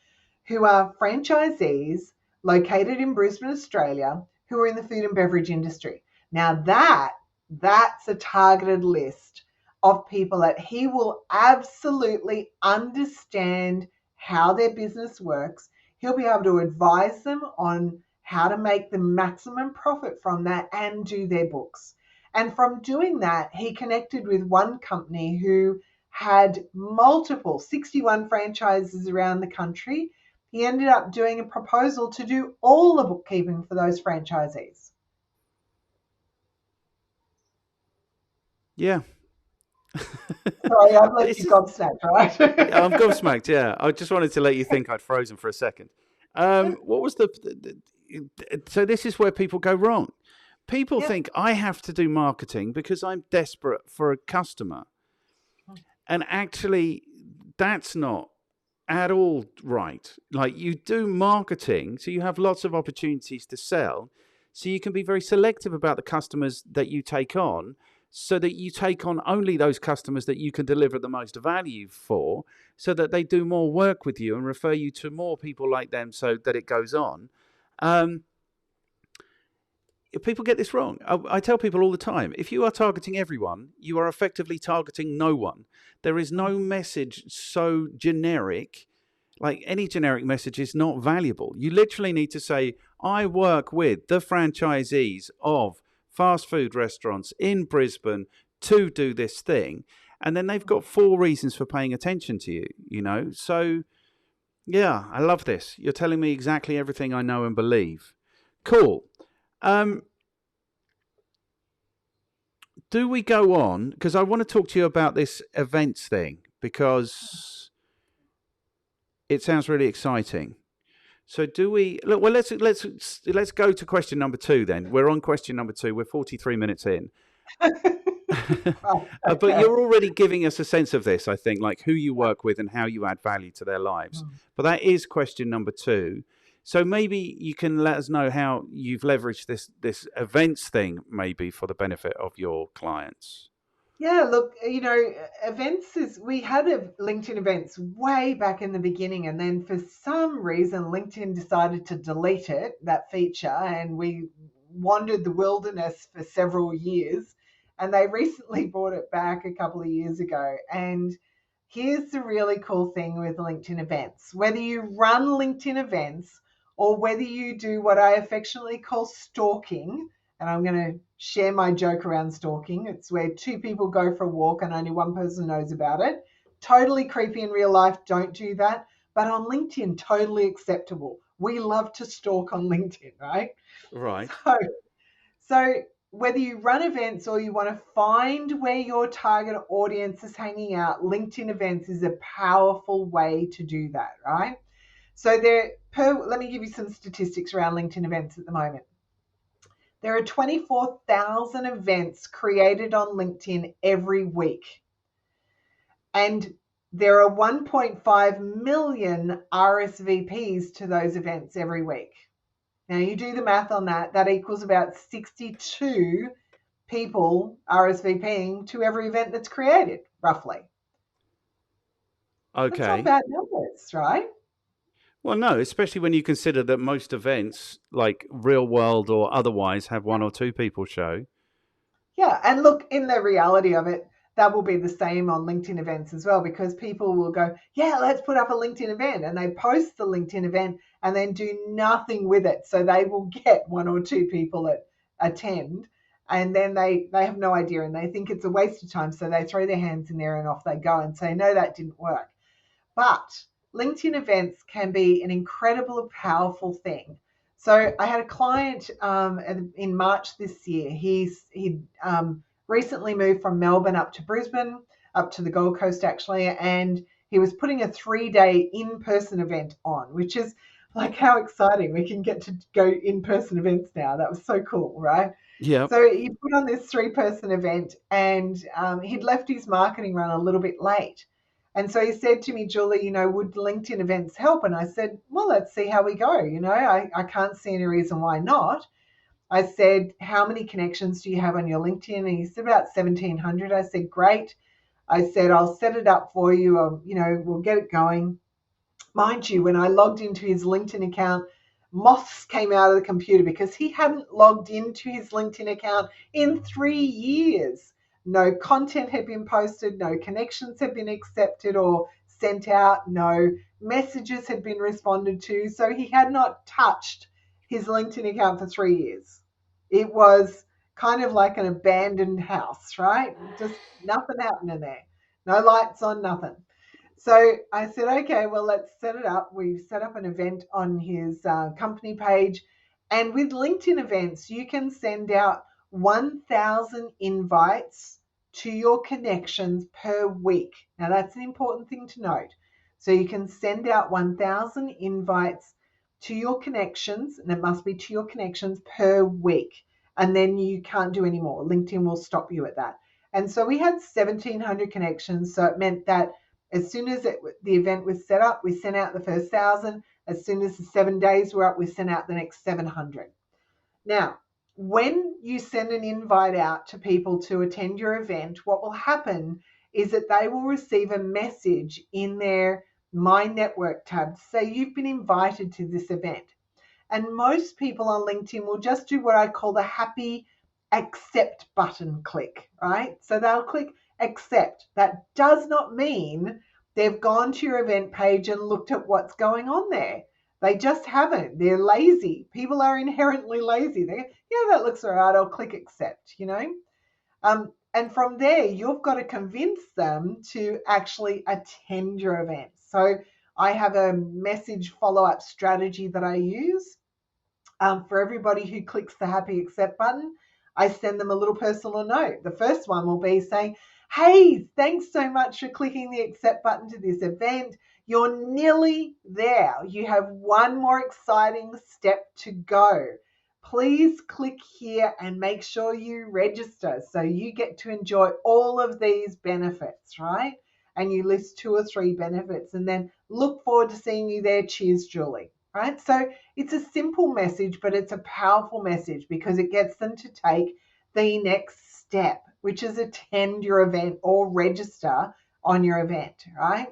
who are franchisees located in Brisbane, Australia, who are in the food and beverage industry. Now that's a targeted list of people that he will absolutely understand how their business works. He'll be able to advise them on how to make the maximum profit from that and do their books. And from doing that, he connected with one company who had multiple 61 franchises around the country. He ended up doing a proposal to do all the bookkeeping for those franchisees. Yeah. Sorry, I've left This you is, gobsmacked, right? I'm gobsmacked. Yeah, I just wanted to let you think I'd frozen for a second. What was so this is where people go wrong. People Yep. think I have to do marketing because I'm desperate for a customer, and actually, that's not at all right. Like, you do marketing, so you have lots of opportunities to sell, so you can be very selective about the customers that you take on, so that you take on only those customers that you can deliver the most value for, so that they do more work with you and refer you to more people like them, so that it goes on. Um, People get this wrong. I tell people all the time, if you are targeting everyone, you are effectively targeting no one. There is no message so generic. Like, any generic message is not valuable. You literally need to say, I work with the franchisees of fast food restaurants in Brisbane to do this thing. And then they've got 4 reasons for paying attention to you. So, yeah, I love this. You're telling me exactly everything I know and believe. Cool. Do we go on? Because I want to talk to you about this events thing, because it sounds really exciting. So do we look? Well, let's go to question number 2 then. We're on question number 2. We're 43 minutes in. But you're already giving us a sense of this, I think, like who you work with and how you add value to their lives. But that is question number 2. So maybe you can let us know how you've leveraged this events thing, maybe for the benefit of your clients. Yeah, look, we had a LinkedIn events way back in the beginning, and then for some reason, LinkedIn decided to delete that feature, and we wandered the wilderness for several years, and they recently brought it back a couple of years ago. And here's the really cool thing with LinkedIn events. Whether you run LinkedIn events or whether you do what I affectionately call stalking, and I'm going to share my joke around stalking. It's where 2 people go for a walk and only one person knows about it. Totally creepy in real life. Don't do that. But on LinkedIn, totally acceptable. We love to stalk on LinkedIn, right? Right. So, so whether you run events or you want to find where your target audience is hanging out, LinkedIn events is a powerful way to do that, right? So let me give you some statistics around LinkedIn events at the moment. There are 24,000 events created on LinkedIn every week. And there are 1.5 million RSVPs to those events every week. Now you do the math on that. That equals about 62 people RSVPing to every event that's created, roughly. That's not Okay. bad numbers, right? Well, no, especially when you consider that most events, like real world or otherwise, have one or two people show. Yeah, and look, in the reality of it, that will be the same on LinkedIn events as well, because people will go, yeah, let's put up a LinkedIn event, and they post the LinkedIn event and then do nothing with it. So they will get one or two people that attend, and then they have no idea and they think it's a waste of time. So they throw their hands in there and off they go and say, no, that didn't work. But LinkedIn events can be an incredible, powerful thing. So I had a client in March this year. He recently moved from Melbourne up to Brisbane, up to the Gold Coast actually, and he was putting a 3-day in-person event on, which is like how exciting. We can get to go in-person events now. That was so cool, right? Yep. So he put on this 3-person event, and he'd left his marketing run a little bit late. And so he said to me, Julie, would LinkedIn events help? And I said, well, let's see how we go. I can't see any reason why not. I said, how many connections do you have on your LinkedIn? And he said, about 1,700. I said, great. I said, I'll set it up for you. We'll get it going. Mind you, when I logged into his LinkedIn account, moths came out of the computer because he hadn't logged into his LinkedIn account in 3 years. No content had been posted, no connections had been accepted or sent out, no messages had been responded to. So he had not touched his LinkedIn account for 3 years. It was kind of like an abandoned house, right? Just nothing happening there. No lights on, nothing. So I said, okay, well, let's set it up. We set up an event on his company page. And with LinkedIn events, you can send out 1,000 invites to your connections per week. Now, that's an important thing to note. So you can send out 1,000 invites to your connections, and it must be to your connections per week. And then you can't do any more. LinkedIn will stop you at that. And so we had 1,700 connections. So it meant that as soon as the event was set up, we sent out the first 1,000. As soon as the 7 days were up, we sent out the next 700. Now, when you send an invite out to people to attend your event, what will happen is that they will receive a message in their My Network tab to say you've been invited to this event. And most people on LinkedIn will just do what I call the happy accept button click, right? So they'll click accept. That does not mean they've gone to your event page and looked at what's going on there. They just haven't. They're lazy. People are inherently lazy. They go, yeah, that looks all right. I'll click accept, and from there, you've got to convince them to actually attend your event. So I have a message follow-up strategy that I use. For everybody who clicks the happy accept button, I send them a little personal note. The first one will be saying, hey, thanks so much for clicking the accept button to this event. You're nearly there. You have one more exciting step to go. Please click here and make sure you register so you get to enjoy all of these benefits, right? And you list 2 or 3 benefits and then look forward to seeing you there. Cheers, Julie. Right? So it's a simple message, but it's a powerful message because it gets them to take the next step, which is attend your event or register on your event, right?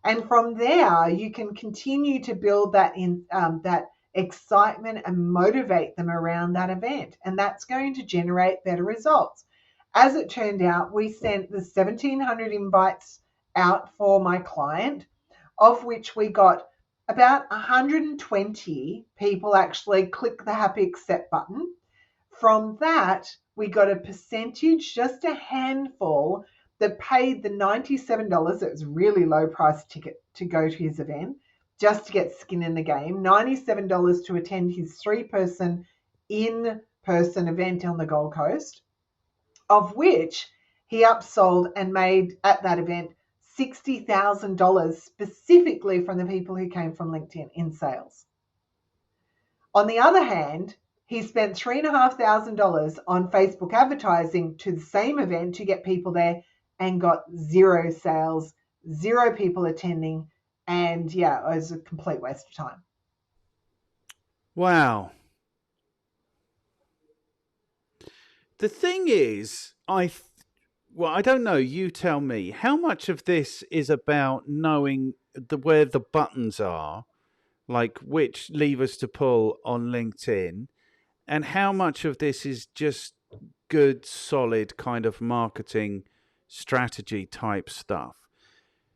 And from there, you can continue to build that that excitement and motivate them around that event, and that's going to generate better results. As it turned out, we sent the 1,700 invites out for my client, of which we got about 120 people actually click the happy accept button. From that, we got a percentage, just a handful, that paid the $97. It was a really low price ticket to go to his event. just to get skin in the game, $97 to attend his 3-person in-person event on the Gold Coast, of which he upsold and made at that event $60,000 specifically from the people who came from LinkedIn in sales. On the other hand, he spent $3,500 on Facebook advertising to the same event to get people there and got 0 sales, 0 people attending. And yeah, it was a complete waste of time. Wow. The thing is, I don't know. You tell me. How much of this is about knowing where the buttons are, like which levers to pull on LinkedIn, and how much of this is just good, solid kind of marketing strategy type stuff?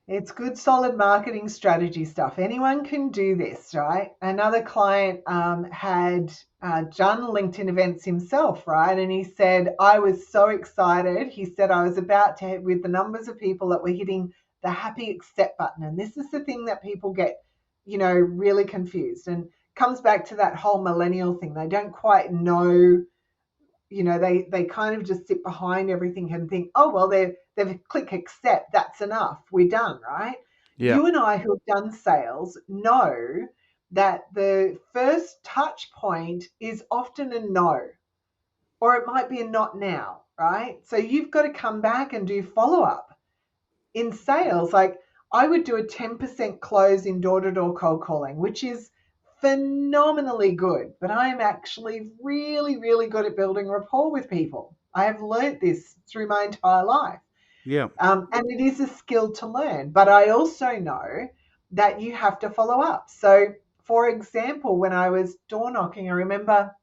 It's good, solid marketing strategy stuff. Anyone can do this, right? Another client had done LinkedIn events himself, right? And he said, I was so excited. He said, I was about to, with the numbers of people that were hitting the happy accept button. And this is the thing that people get, really confused, and comes back to that whole millennial thing. They don't quite know, they kind of just sit behind everything and think, oh, well, they've click accept, that's enough, we're done, right? Yeah. You and I who have done sales know that the first touch point is often a no, or it might be a not now, right? So you've got to come back and do follow-up. In sales, like I would do a 10% close in door-to-door cold calling, which is phenomenally good, but I am actually really, really good at building rapport with people. I have learnt this through my entire life. Yeah. And it is a skill to learn, but I also know that you have to follow up. So, for example, when I was door knocking, I remember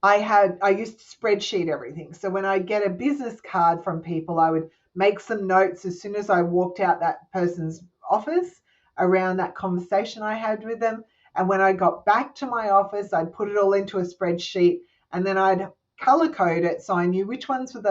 I used to spreadsheet everything. So when I get a business card from people, I would make some notes as soon as I walked out that person's office around that conversation I had with them. And when I got back to my office, I'd put it all into a spreadsheet, and then I'd color code it so I knew which ones were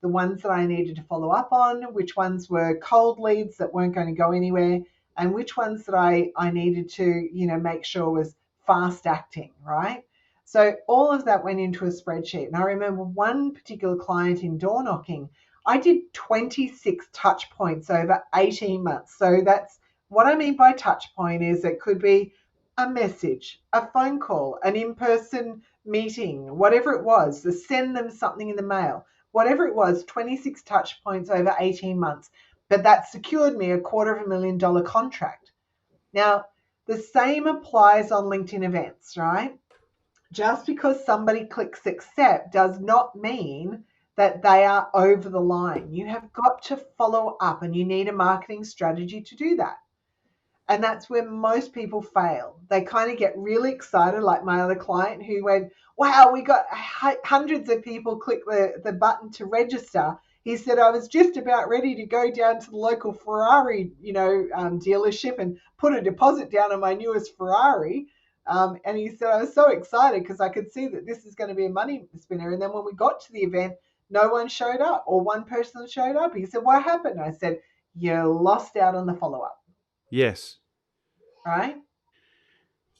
the ones that I needed to follow up on, which ones were cold leads that weren't going to go anywhere, and which ones that I needed to, make sure was fast acting, right? So all of that went into a spreadsheet. And I remember one particular client in door knocking, I did 26 touch points over 18 months. So that's what I mean by touch point is it could be a message, a phone call, an in-person meeting, whatever it was, to send them something in the mail, whatever it was, 26 touch points over 18 months. But that secured me a $250,000 contract. Now, the same applies on LinkedIn events, right? Just because somebody clicks accept does not mean that they are over the line. You have got to follow up, and you need a marketing strategy to do that. And that's where most people fail. They kind of get really excited, like my other client who went, wow, we got hundreds of people click the button to register. He said, I was just about ready to go down to the local Ferrari, dealership and put a deposit down on my newest Ferrari. And he said, I was so excited because I could see that this is going to be a money spinner. And then when we got to the event, no one showed up, or one person showed up. He said, what happened? I said, you lost out on the follow-up. Yes. Right?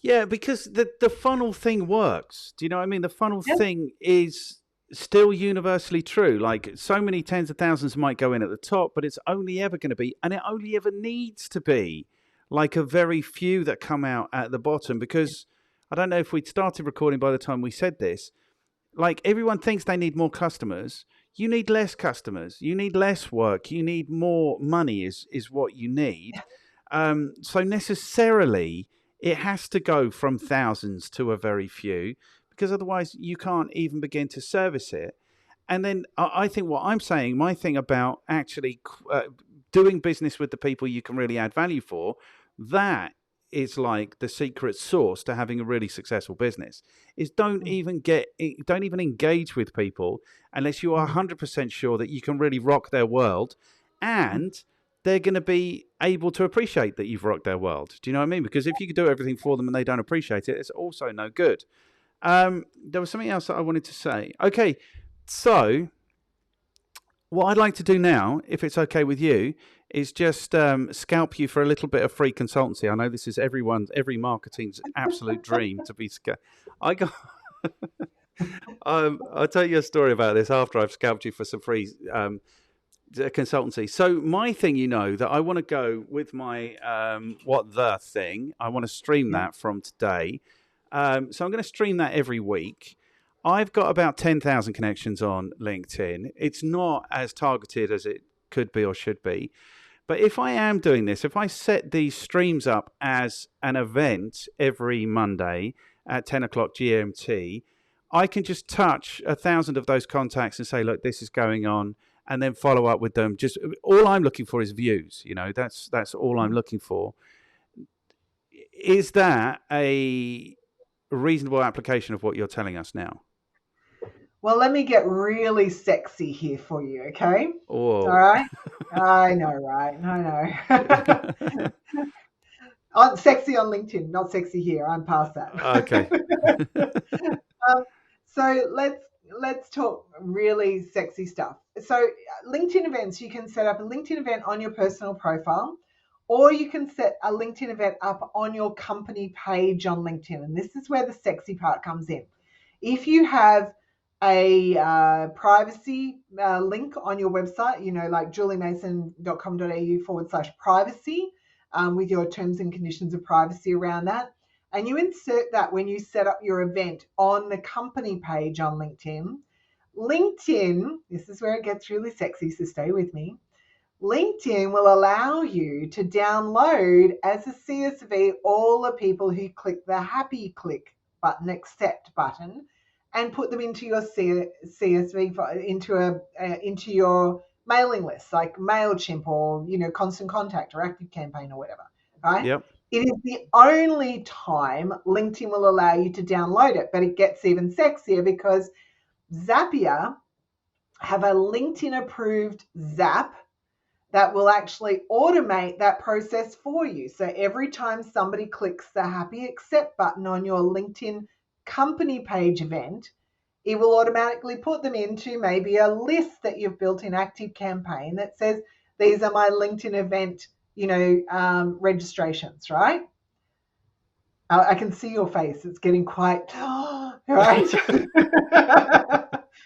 Yeah, because the funnel thing works. Do you know what I mean? The funnel Yep. thing is still universally true. Like so many tens of thousands might go in at the top, but it's only ever going to be, and it only ever needs to be, like a very few that come out at the bottom. Because I don't know if we'd started recording by the time we said this. Like everyone thinks they need more customers. You need less customers. You need less work. You need more money is what you need. So necessarily it has to go from thousands to a very few, because otherwise you can't even begin to service it. And then I think what I'm saying, my thing about actually doing business with the people you can really add value for, that is like the secret sauce to having a really successful business, is don't even engage with people unless you are 100% sure that you can really rock their world, and they're going to be able to appreciate that you've rocked their world. Do you know what I mean? Because if you could do everything for them and they don't appreciate it, it's also no good. There was something else that I wanted to say. Okay, so what I'd like to do now, if it's okay with you, is just scalp you for a little bit of free consultancy. I know this is every marketing's absolute dream to be. I got. I'll tell you a story about this after I've scalped you for some free consultancy. So my thing, that I want to go with my what the thing. I want to stream Yeah. that from today. So I'm going to stream that every week. I've got about 10,000 connections on LinkedIn. It's not as targeted as it could be or should be. But if I am doing this, if I set these streams up as an event every Monday at 10 o'clock GMT, I can just touch 1,000 of those contacts and say, look, this is going on, and then follow up with them. Just all I'm looking for is views. That's all I'm looking for. Is that a reasonable application of what you're telling us now? Well, let me get really sexy here for you, okay? All Oh, right. I know, right? I know. Sexy on LinkedIn, not sexy here. I'm past okay. that. um, so let's talk really sexy stuff. So LinkedIn events, you can set up a LinkedIn event on your personal profile, or you can set a LinkedIn event up on your company page on LinkedIn. And this is where the sexy part comes in. If you have a privacy link on your website, like juliemason.com.au/privacy, with your terms and conditions of privacy around that. And you insert that when you set up your event on the company page on LinkedIn. LinkedIn, this is where it gets really sexy, so stay with me. LinkedIn will allow you to download as a CSV all the people who click the happy click button, accept button, and put them into your CSV, into your mailing list, like MailChimp or Constant Contact or ActiveCampaign or whatever, right? Yep. It is the only time LinkedIn will allow you to download it, but it gets even sexier because Zapier have a LinkedIn approved Zap that will actually automate that process for you. So every time somebody clicks the happy accept button on your LinkedIn company page event, it will automatically put them into maybe a list that you've built in ActiveCampaign that says, these are my LinkedIn event, registrations, right? I can see your face. It's getting quite, right?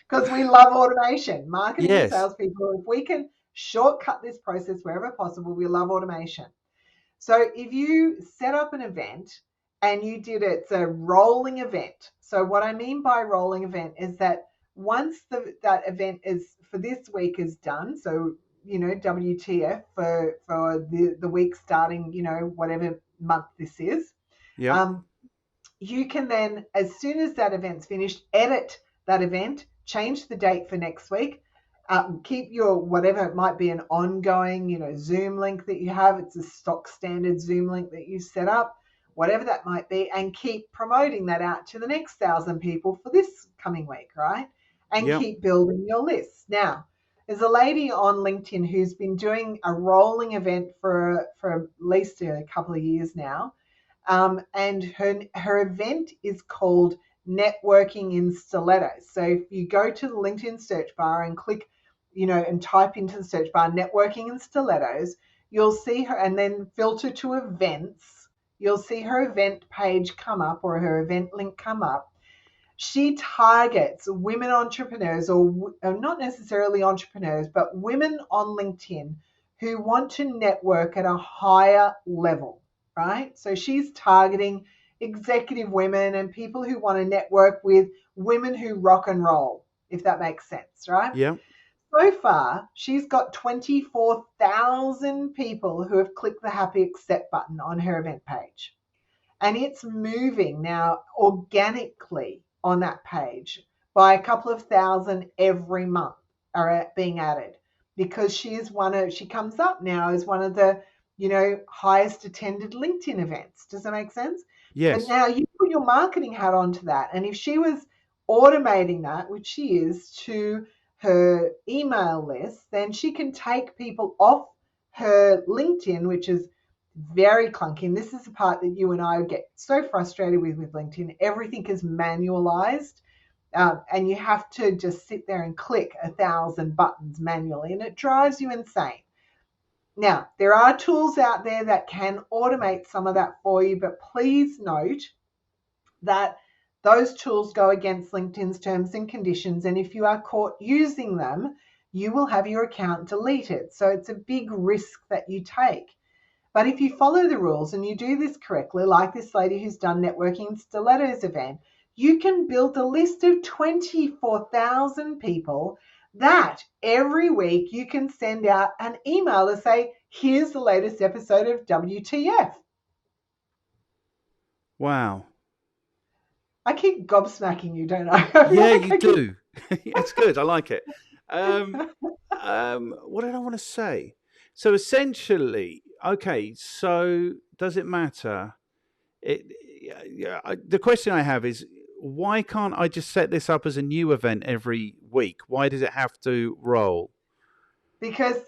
Because we love automation. Marketing and Yes. salespeople, if we can shortcut this process wherever possible, we love automation. So if you set up an event and you did it's a rolling event. So what I mean by rolling event is that once that event is for this week is done, so WTF for the week starting, whatever month this is, Yep. um, you can then, as soon as that event's finished, edit that event, change the date for next week, keep your whatever it might be an ongoing, Zoom link that you have. It's a stock standard Zoom link that you set up, whatever that might be, and keep promoting that out to the next 1,000 people for this coming week, right? And Yep. keep building your list. Now, there's a lady on LinkedIn who's been doing a rolling event for at least a couple of years now. And her event is called Networking in Stilettos. So if you go to the LinkedIn search bar and click, and type into the search bar Networking in Stilettos, you'll see her, and then filter to events, you'll see her event page come up or her event link come up. She targets women entrepreneurs, or not necessarily entrepreneurs, but women on LinkedIn who want to network at a higher level, right? So she's targeting executive women and people who want to network with women who rock and roll, if that makes sense, right? Yep. So far, she's got 24,000 people who have clicked the happy accept button on her event page. And it's moving now organically on that page by a couple of thousand every month are being added, because she comes up now as one of the highest attended LinkedIn events. Does that make sense? But Yes. now you put your marketing hat onto that, and if she was automating that, which she is, to her email list, then she can take people off her LinkedIn, which is very clunky. And this is the part that you and I get so frustrated with LinkedIn. Everything is manualized, and you have to just sit there and click 1,000 buttons manually, and it drives you insane. Now, there are tools out there that can automate some of that for you, but please note that those tools go against LinkedIn's terms and conditions. And if you are caught using them, you will have your account deleted. So it's a big risk that you take. But if you follow the rules and you do this correctly, like this lady who's done Networking in Stilettos event, you can build a list of 24,000 people that every week you can send out an email to say, here's the latest episode of WTF. Wow. I keep gobsmacking you, don't I? Yeah, you do. It's good. I like it. What did I want to say? So essentially, okay. So does it matter? The question I have is, why can't I just set this up as a new event every week? Why does it have to roll? Because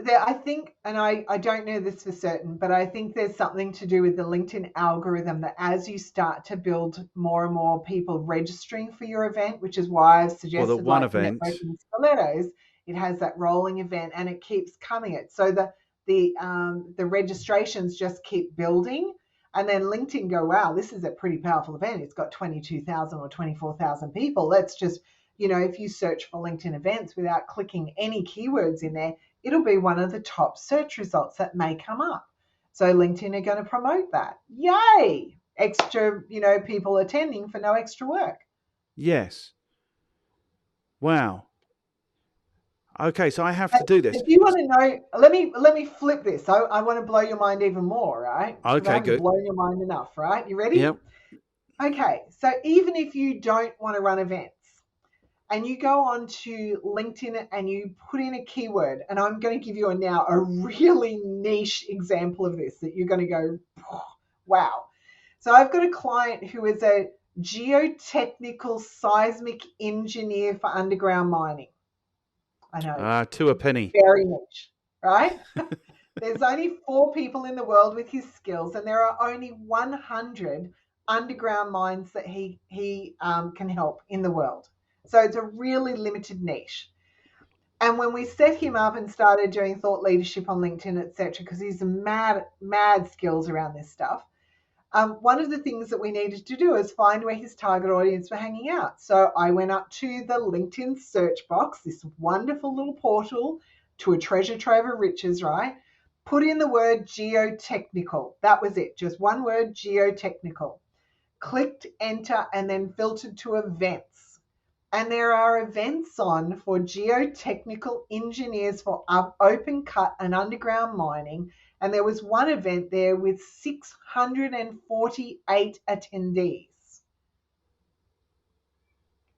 I think, and I don't know this for certain, but I think there's something to do with the LinkedIn algorithm that as you start to build more and more people registering for your event, which is why I've Or the suggested one like event? Networking Stilettos, it has that rolling event and it keeps coming it. So the registrations just keep building. And then LinkedIn go, wow, this is a pretty powerful event. It's got 22,000 or 24,000 people. Let's just, if you search for LinkedIn events without clicking any keywords in there, it'll be one of the top search results that may come up. So LinkedIn are going to promote that. Yay! Extra, people attending for no extra work. Yes. Wow. Okay, so I have to do this. If you want to know, let me flip this. I want to blow your mind even more, right? Because I Okay, haven't good. blown your mind enough, right? You ready? Yep. Okay, so even if you don't want to run events and you go on to LinkedIn and you put in a keyword, and I'm going to give you now a really niche example of this that you're going to go, wow. So I've got a client who is a geotechnical seismic engineer for underground mining. I know, To a penny. very niche, right? There's only 4 people in the world with his skills, and there are only 100 underground mines that he can help in the world. So it's a really limited niche. And when we set him up and started doing thought leadership on LinkedIn, etc., because he's mad skills around this stuff, one of the things that we needed to do is find where his target audience were hanging out. So I went up to the LinkedIn search box, this wonderful little portal to a treasure trove of riches, right? Put in the word geotechnical. That was it. Just one word, geotechnical. Clicked enter and then filtered to events. And there are events on for geotechnical engineers for open cut and underground mining. And there was one event there with 648 attendees.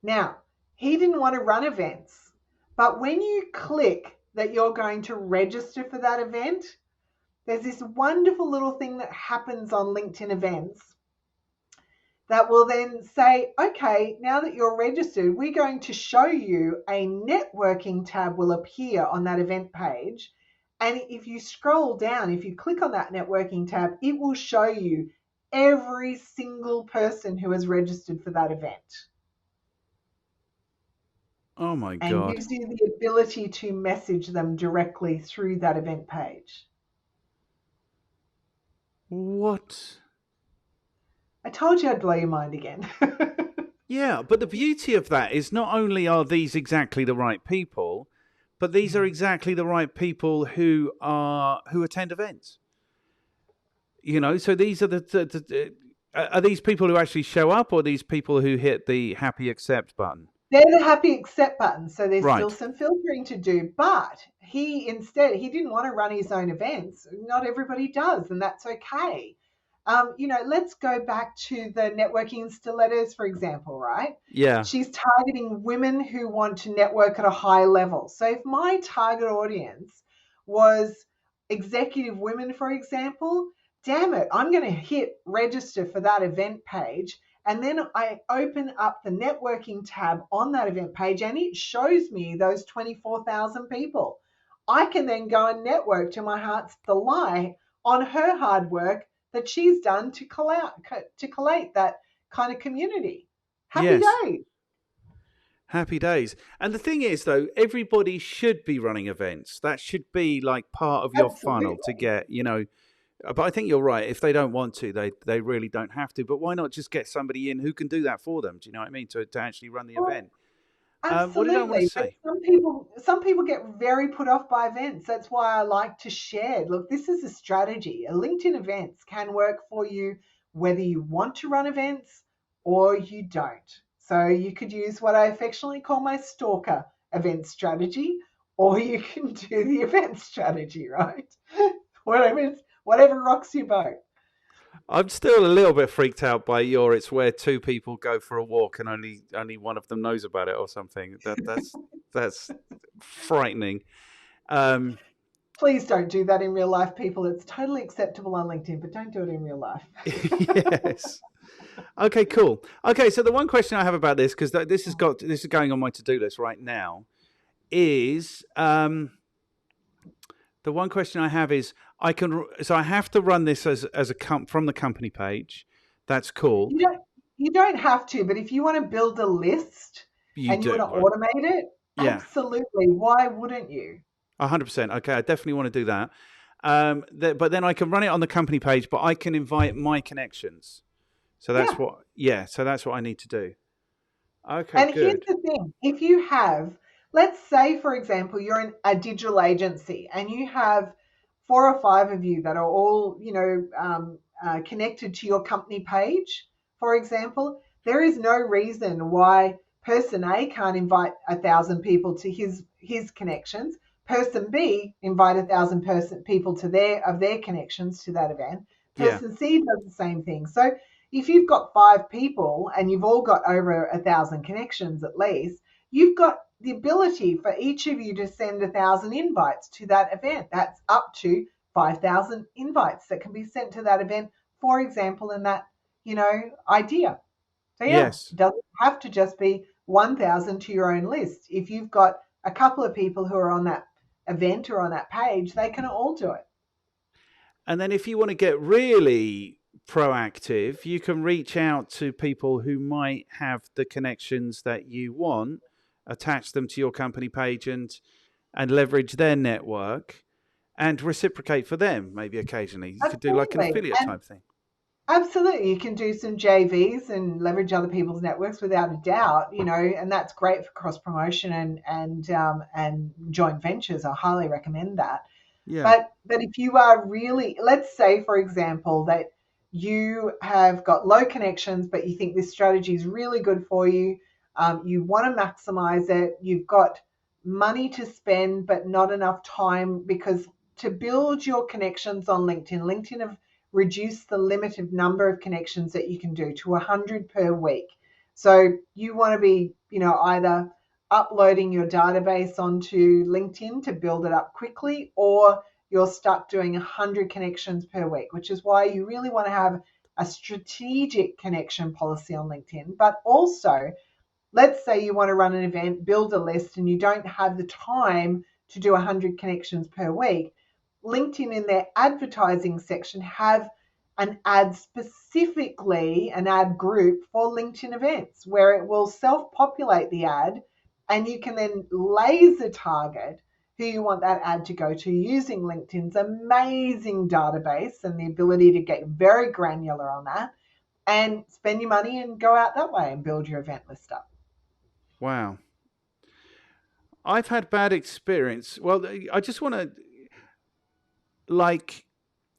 Now, he didn't want to run events, but when you click that you're going to register for that event, there's this wonderful little thing that happens on LinkedIn events that will then say, okay, now that you're registered, we're going to show you a networking tab will appear on that event page. And if you scroll down, if you click on that networking tab, it will show you every single person who has registered for that event. Oh my And God. gives you the ability to message them directly through that event page. What? I told you I'd blow your mind again. Yeah, but the beauty of that is not only are these exactly the right people, but these are exactly the right people who attend events. So these are are these people who actually show up, or these people who hit the happy accept button? They're the happy accept button, so there's still Right. some filtering to do. But he didn't want to run his own events. Not everybody does, and that's okay. Let's go back to the networking in stilettos, for example, right? Yeah. She's targeting women who want to network at a high level. So if my target audience was executive women, for example, damn it, I'm going to hit register for that event page. And then I open up the networking tab on that event page and it shows me those 24,000 people. I can then go and network to my heart's delight on her hard work that she's done to collate that kind of community. Happy Yes. days. Happy days. And the thing is, though, everybody should be running events. That should be like part of your funnel to Absolutely. get, but I think you're right. If they don't want to, they really don't have to. But why not just get somebody in who can do that for them? Do you know what I mean? To actually run the Well, event. What did I want to absolutely. But say? some people get very put off by events. That's why I like to share. Look, this is a strategy. A LinkedIn events can work for you whether you want to run events or you don't. So you could use what I affectionately call my stalker event strategy, or you can do the event strategy, right? Whatever rocks your boat. I'm still a little bit freaked out by your. It's where two people go for a walk and only one of them knows about it or something. That's frightening. Um, Please don't do that in real life, people. It's totally acceptable on LinkedIn, but don't do it in real life. yes. Okay, cool. Okay, so the one question I have about this, because this is going on my to-do list right now, is the one question I have is I have to run this as from the company page. That's cool. You don't you don't have to, but if you want to build a list You and you want do, to right? automate it, Yeah, absolutely. Why wouldn't you? 100%. Okay, I definitely want to do that. But then I can run it on the company page, but I can invite my connections. So Yeah. so that's what I need to do. Okay, And here's good. the thing, if you have, let's say, for example, you're a digital agency and you have 4 or 5 of you that are all, connected to your company page, for example, there is no reason why person A can't invite 1,000 people to his connections. Person B invite 1,000 people to their connections to that event. Yeah. Person C does the same thing. So if you've got 5 people and you've all got over 1,000 connections at least, you've got the ability for each of you to send 1,000 invites to that event. That's up to 5,000 invites that can be sent to that event, for example, in that, idea. So yeah, Yes. it doesn't have to just be 1,000 to your own list. If you've got a couple of people who are on that event or on that page, they can all do it. And then if you want to get really proactive, you can reach out to people who might have the connections that you want, attach them to your company page and leverage their network and reciprocate for them maybe occasionally. You could do like an Absolutely. affiliate And type thing. absolutely, you can do some JVs and leverage other people's networks without a doubt, and that's great for cross promotion and joint ventures. I highly recommend that. Yeah. But if you are really, let's say, for example, that you have got low connections, but you think this strategy is really good for you, you want to maximize it, you've got money to spend, but not enough time because to build your connections on LinkedIn have reduced the limited number of connections that you can do to 100 per week. So you want to be, either uploading your database onto LinkedIn to build it up quickly, or you're stuck doing 100 connections per week, which is why you really want to have a strategic connection policy on LinkedIn. But also, let's say you want to run an event, build a list, and you don't have the time to do 100 connections per week. LinkedIn, in their advertising section, have an ad group for LinkedIn events where it will self-populate the ad, and you can then laser target who you want that ad to go to using LinkedIn's amazing database and the ability to get very granular on that and spend your money and go out that way and build your event list up. Wow. I've had bad experience. Well, I just want to like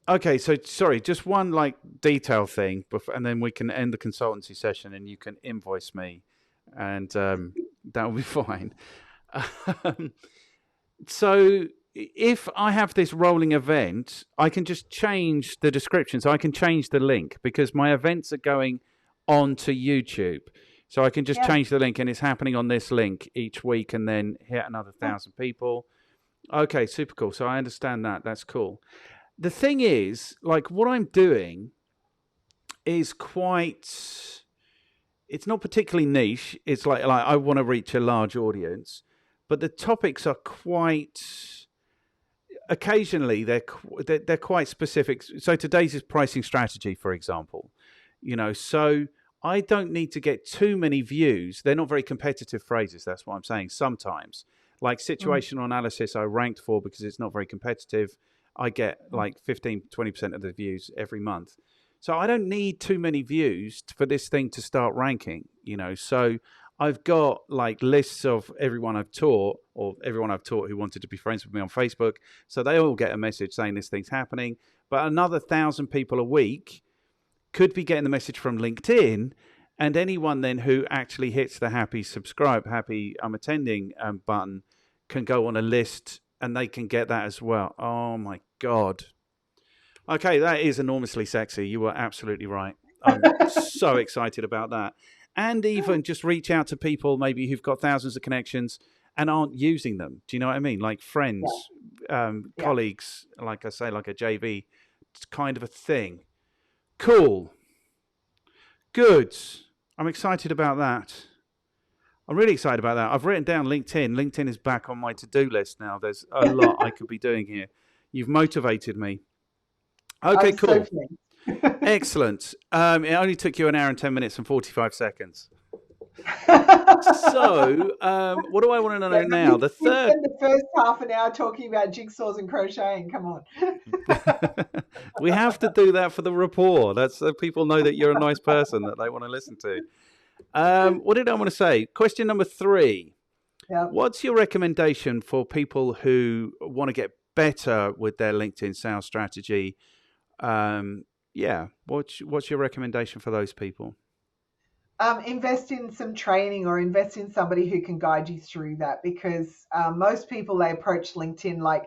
okay, so sorry, just one like detail thing before, and then we can end the consultancy session and you can invoice me and that will be fine. Um, so if I have this rolling event, I can just change the description. So I can change the link because my events are going onto YouTube. So I can just Yeah. change the link and it's happening on this link each week and then hit another 1,000 people. Okay, super cool. So I understand that. That's cool. The thing is, like what I'm doing is quite it's not particularly niche. It's like I want to reach a large audience, but the topics are quite occasionally they're quite specific. So today's is pricing strategy, for example. So I don't need to get too many views. They're not very competitive phrases. That's what I'm saying. Sometimes, like Mm. situational analysis, I ranked for because it's not very competitive. I get like 15, 20% of the views every month. So I don't need too many views for this thing to start ranking, So I've got like lists of everyone I've taught or everyone I've taught who wanted to be friends with me on Facebook. So they all get a message saying this thing's happening. But another 1,000 people a week could be getting the message from LinkedIn, and anyone then who actually hits the happy I'm attending button can go on a list and they can get that as well. Oh my God. Okay, that is enormously sexy. You were absolutely right. I'm so excited about that. And even just reach out to people maybe who've got thousands of connections and aren't using them. Do you know what I mean? Like Yeah, friends, yeah. colleagues, like I say, like a JV kind of a thing. Cool. Good. I'm excited about that. I'm really excited about that. I've written down LinkedIn. LinkedIn is back on my to-do list now. There's a lot I could be doing here. You've motivated me. Okay, I'm so cool. pleased. Excellent. It only took you an hour and 10 minutes and 45 seconds. So, what do I want to Yeah, know but now? The we third. spent the first half an hour talking about jigsaws and crocheting. Come on. We have to do that for the rapport. That's so people know that you're a nice person that they want to listen to. What did I want to say? Question number 3. Yeah. What's your recommendation for people who want to get better with their LinkedIn sales strategy? What's your recommendation for those people? Invest in some training or invest in somebody who can guide you through that, because most people, they approach LinkedIn like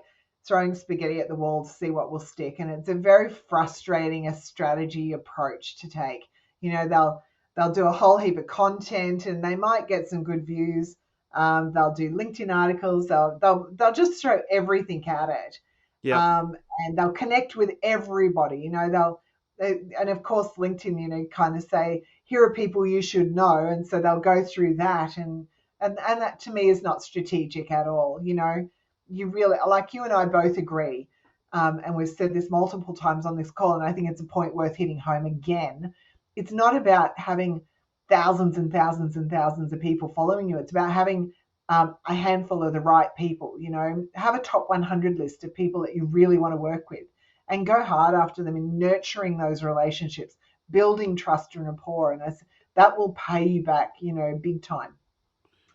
throwing spaghetti at the wall to see what will stick, and it's a very frustrating a strategy approach to take. They'll do a whole heap of content and they might get some good views. They'll do LinkedIn articles. They'll just throw everything at it, Yep. um, and they'll connect with everybody. And of course LinkedIn, kind of say, here are people you should know, and so they'll go through that, and that to me is not strategic at all. You really, like, you and I both agree, and we've said this multiple times on this call, and I think it's a point worth hitting home again. It's not about having thousands and thousands and thousands of people following you. It's about having a handful of the right people. Have a top 100 list of people that you really want to work with, and go hard after them in nurturing those relationships, building trust and rapport, and that will pay you back, big time.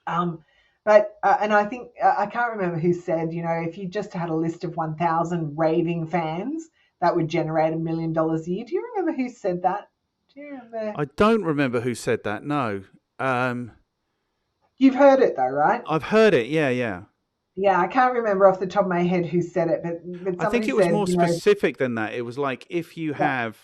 And I think, I can't remember who said, if you just had a list of 1,000 raving fans, that would generate $1 million a year. Do you remember who said that? Do you remember? I don't remember who said that. No. You've heard it though, right? I've heard it. Yeah, yeah. Yeah, I can't remember off the top of my head who said it, but I think somebody it was said, more specific than that. It was like if you yeah, have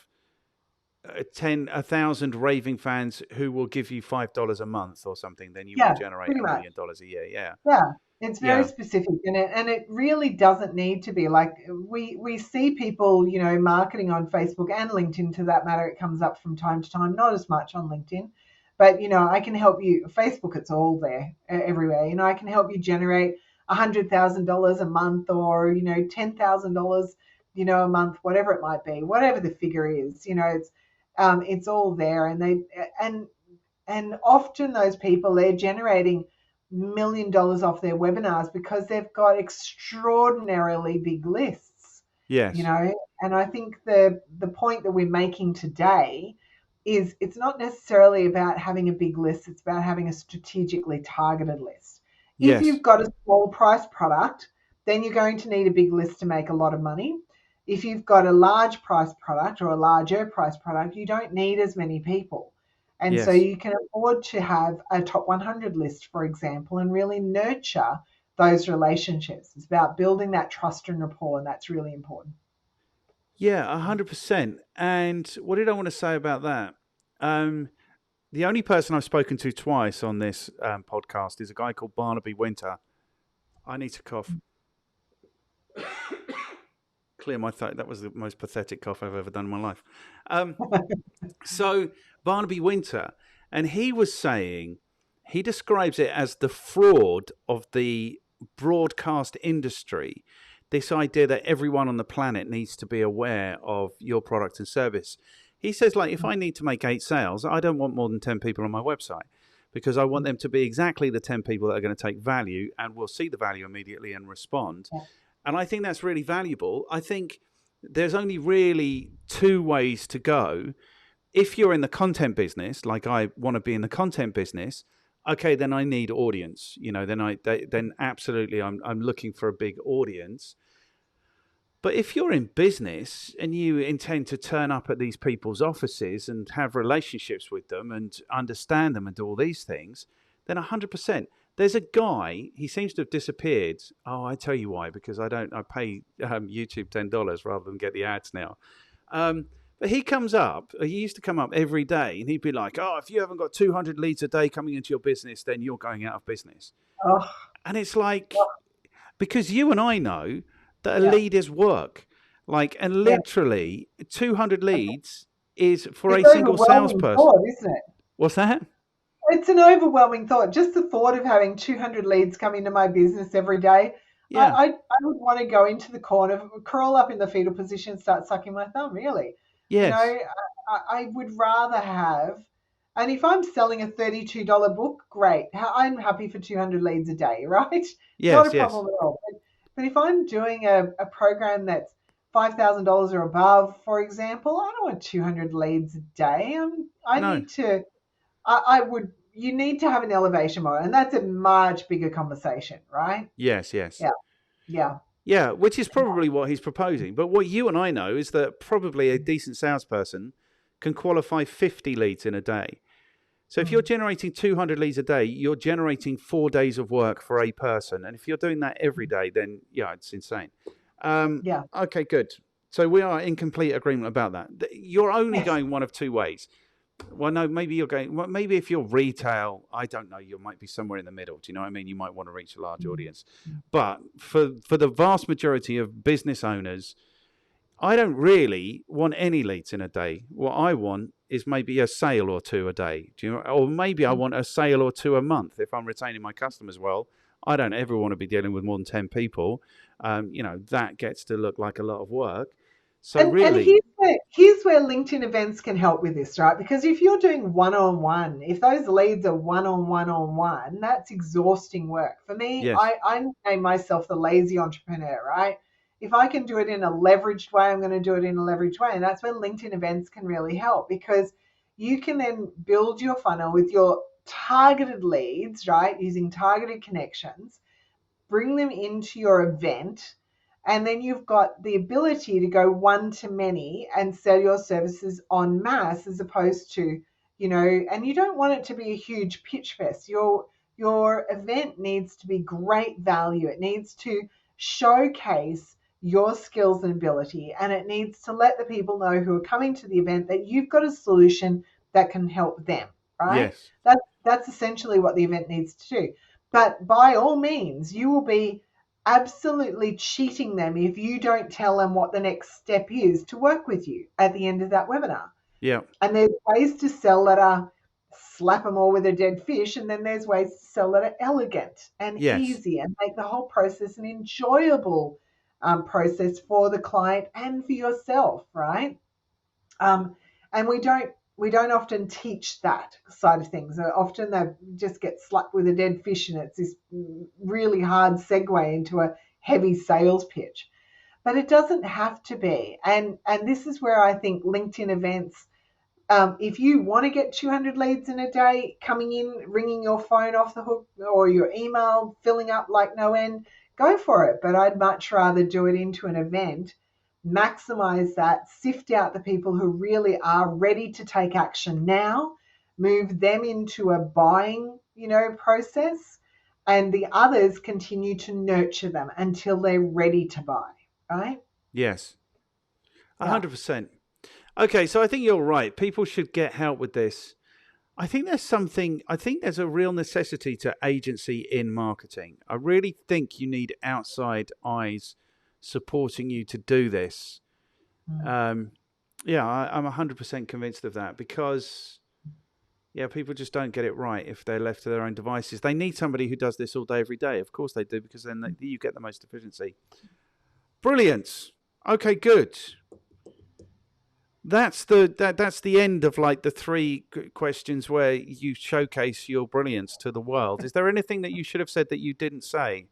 1,000 raving fans who will give you $5 a month or something, then you will yeah, generate pretty $1 much. million a year. Yeah, Yeah, it's very yeah, specific, and it really doesn't need to be like, we see people, marketing on Facebook and LinkedIn, to that matter. It comes up from time to time, not as much on LinkedIn, but I can help you. Facebook, it's all there, everywhere. I can help you generate $100,000 a month, or $10,000, a month, whatever it might be, whatever the figure is. It's all there, and and often those people, they're generating $1 million off their webinars because they've got extraordinarily big lists, you yes, know. And I think the point that we're making today is, it's not necessarily about having a big list, it's about having a strategically targeted list. If yes, you've got a small price product, then you're going to need a big list to make a lot of money. If you've got a large price product or a larger price product, you don't need as many people. And so yes. you can afford to have a top 100 list, for example, and really nurture those relationships. It's about building that trust and rapport, and that's really important. Yeah, 100%. And what did I want to say about that? Um, the only person I've spoken to twice on this podcast is a guy called Barnaby Winter. I need to cough. Clear my throat. That was the most pathetic cough I've ever done in my life. Um, so, Barnaby Winter, and he was saying, he describes it as the fraud of the broadcast industry. This idea that everyone on the planet needs to be aware of your product and service. He says, like, if I need to make 8 sales, I don't want more than 10 people on my website, because I want them to be exactly the 10 people that are going to take value and will see the value immediately and respond. Yeah. And I think that's really valuable. I think there's only really 2 ways to go. If you're in the content business, like I want to be in the content business, okay, then I need audience. Then absolutely I'm looking for a big audience. But if you're in business and you intend to turn up at these people's offices and have relationships with them and understand them and do all these things, then 100%. There's a guy, he seems to have disappeared. Oh, I tell you why, because I pay YouTube $10 rather than get the ads now. But he used to come up every day, and he'd be like, oh, if you haven't got 200 leads a day coming into your business, then you're going out of business. Oh. And it's like, because you and I know that a lead is work. And literally 200 leads is for a single salesperson. Thought, isn't it? What's that? It's an overwhelming thought. Just the thought of having 200 leads come into my business every day. Yeah. I would want to go into the corner, curl up in the fetal position, start sucking my thumb, really. Yes. I would rather have, and if I'm selling a $32 book, great. I'm happy for 200 leads a day, right? Yes, not a problem at all. But if I'm doing a program that's $5,000 or above, for example, I don't want 200 leads a day. You need to have an elevation model, and that's a much bigger conversation, right? Yes. Yeah, which is probably what he's proposing. But what you and I know is that probably a decent salesperson can qualify 50 leads in a day. So if you're generating 200 leads a day, you're generating 4 days of work for a person. And if you're doing that every day, then, it's insane. Okay, good. So we are in complete agreement about that. You're only going one of 2 ways. Well, no, maybe you're going. Well, maybe if you're retail, I don't know. You might be somewhere in the middle. Do you know what I mean? You might want to reach a large audience. But for the vast majority of business owners, I don't really want any leads in a day. What I want is maybe a sale or 2 a day. Do you know? Or maybe I want a sale or 2 a month if I'm retaining my customers well. I don't ever want to be dealing with more than 10 people. That gets to look like a lot of work. So and really, here's where LinkedIn events can help with this, right? Because if you're doing one-on-one, if those leads are one-on-one, that's exhausting work. For me, yes. I name myself the lazy entrepreneur, right? If I can do it in a leveraged way, I'm going to do it in a leveraged way. And that's where LinkedIn events can really help, because you can then build your funnel with your targeted leads, right? Using targeted connections, bring them into your event. And then you've got the ability to go one-to-many and sell your services en masse, as opposed to, and you don't want it to be a huge pitch fest. Your event needs to be great value. It needs to showcase your skills and ability, and it needs to let the people know who are coming to the event that you've got a solution that can help them, right? Yes. That's essentially what the event needs to do. But by all means, you will be absolutely cheating them if you don't tell them what the next step is to work with you at the end of that webinar. Yeah. And there's ways to sell that are slap them all with a dead fish, and then there's ways to sell that are elegant and easy and make the whole process an enjoyable process for the client and for yourself, right? And we don't often teach that side of things. Often they just get slapped with a dead fish, and it's this really hard segue into a heavy sales pitch. But it doesn't have to be. And this is where I think LinkedIn events, if you want to get 200 leads in a day coming in, ringing your phone off the hook, or your email filling up like no end, go for it. But I'd much rather do it into an event, maximize that, sift out the people who really are ready to take action now, move them into a buying, process, and the others continue to nurture them until they're ready to buy, right? Yes. 100%. Okay, so I think you're right. People should get help with this. I think there's a real necessity to agency in marketing. I really think you need outside eyes supporting you to do this. I'm 100% convinced of that, because people just don't get it right if they're left to their own devices. They need somebody who does this all day, every day. Of course they do, because then you get the most efficiency. Brilliant. Okay, good. that's the end of like the three questions where you showcase your brilliance to the world. Is there anything that you should have said that you didn't say?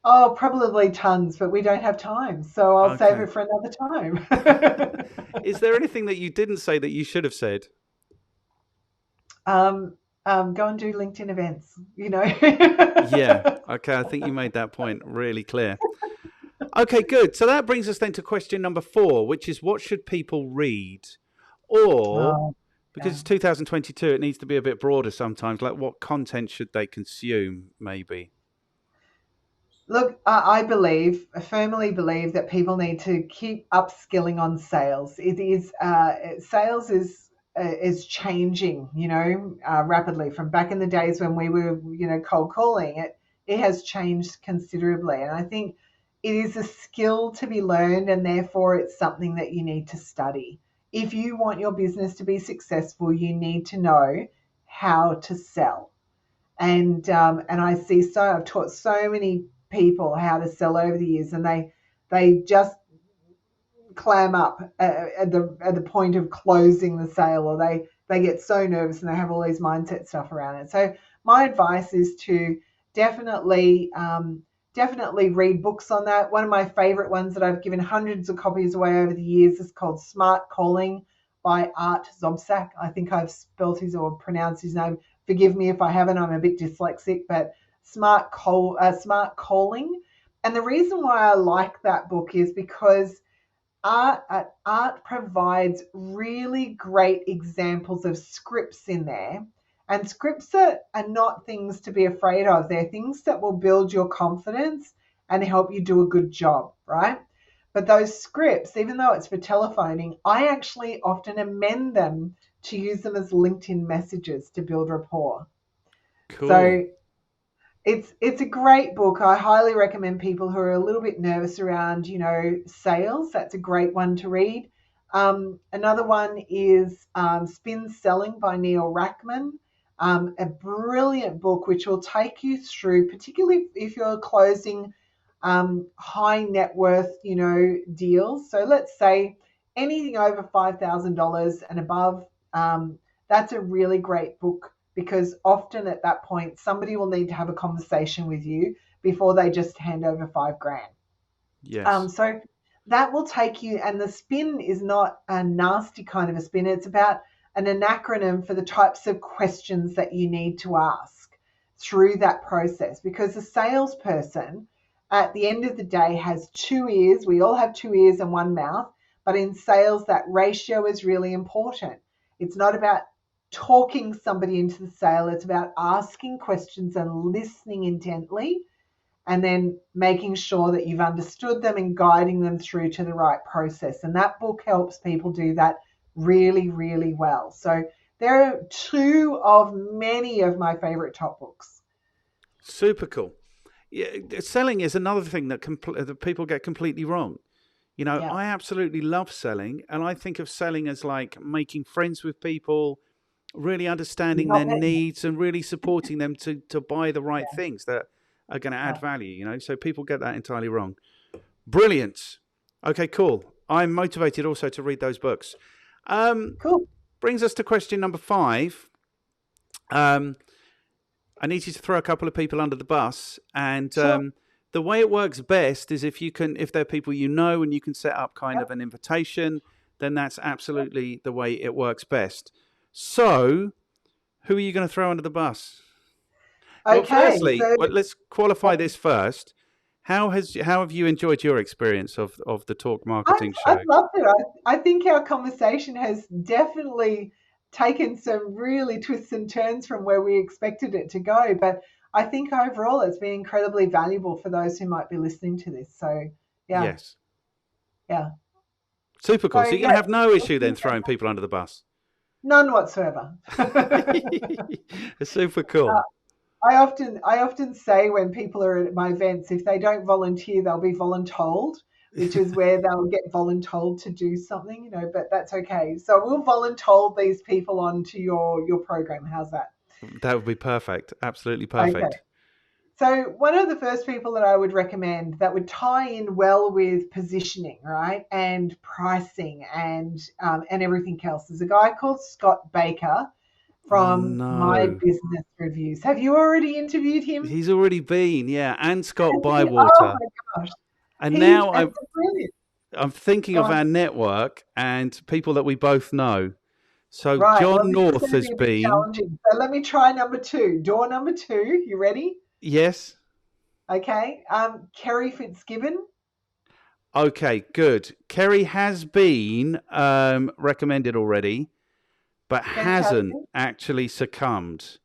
Oh, probably tons, but we don't have time, so I'll save Okay. it for another time. Is there anything that you didn't say that you should have said? um, Go and do LinkedIn events, you know. Yeah. Okay. I think you made that point really clear. Okay, good. So that brings us then to question number 4, which is what should people read? Or, Oh, because yeah. it's 2022, it needs to be a bit broader sometimes. Like, what content should they consume, maybe? Look, I firmly believe that people need to keep upskilling on sales. Sales is changing, rapidly from back in the days when we were, cold calling. It has changed considerably, and I think it is a skill to be learned, and therefore it's something that you need to study. If you want your business to be successful, you need to know how to sell. And I've taught so many people how to sell over the years, and they just clam up at the point of closing the sale, or they get so nervous and they have all these mindset stuff around it. So my advice is to definitely definitely read books on that. One of my favorite ones that I've given hundreds of copies away over the years is called Smart Calling by Art Zobsak. I think I've spelt his or pronounced his name. Forgive me if I haven't. I'm a bit dyslexic, but Smart Calling. And the reason why I like that book is because art provides really great examples of scripts in there. And scripts are not things to be afraid of. They're things that will build your confidence and help you do a good job, right? But those scripts, even though it's for telephoning, I actually often amend them to use them as LinkedIn messages to build rapport. Cool. So it's a great book. I highly recommend people who are a little bit nervous around, sales. That's a great one to read. Another one is Spin Selling by Neil Rackman. A brilliant book which will take you through, particularly if you're closing high net worth, deals. So let's say anything over $5,000 and above. That's a really great book because often at that point somebody will need to have a conversation with you before they just hand over 5 grand. Yes. So that will take you, and the spin is not a nasty kind of a spin. It's about an acronym for the types of questions that you need to ask through that process, because a salesperson at the end of the day has 2 ears. We all have 2 ears and 1 mouth, but in sales, that ratio is really important. It's not about talking somebody into the sale. It's about asking questions and listening intently, and then making sure that you've understood them and guiding them through to the right process. And that book helps people do that really, really well. So there are 2 of many of my favorite top books. Super cool. Yeah, selling is another thing that that people get completely wrong. Yeah, I absolutely love selling, and I think of selling as like making friends with people, really understanding not their that. needs and really supporting them to buy the right Yeah, things that are going to add yeah. value, So people get that entirely wrong. Brilliant. Okay, cool. I'm motivated also to read those books. Um, Cool. Brings us to question number 5. Um, I need you to throw a couple of people under the bus, and Sure. the way it works best is if they're people and you can set up kind Yep. of an invitation, then that's absolutely the way it works best. So, who are you going to throw under the bus? Well, Okay. firstly, So let's qualify this first. How have you enjoyed your experience of the Talk Marketing I've Show? loved it. I think our conversation has definitely taken some really twists and turns from where we expected it to go. But I think overall it's been incredibly valuable for those who might be listening to this. So yeah, Yes, yeah. super So cool. So you're going yeah, to have no it's issue then been throwing people under the bus. none whatsoever. Super cool. I often say when people are at my events, if they don't volunteer, they'll be voluntold, which is where they'll get voluntold to do something, but that's okay. So we'll voluntold these people onto your program. How's that? That would be perfect. Absolutely Okay. perfect. So one of the first people that I would recommend that would tie in well with positioning, right, and pricing and everything else is a guy called Scott Baker Oh from My no. Business Reviews. Have you already interviewed him? He's already been, yeah, and Scott Oh Bywater. my gosh, And he's now it's brilliant. I'm thinking Go of on. our network and people that we both know. So Right. Well, John this is North going to has be a bit been, challenging. So let me try number two. Door number two. You ready? yes. Okay. Kerry Fitzgibbon. Okay, good. Kerry has been recommended already, but hasn't Fantastic. actually succumbed.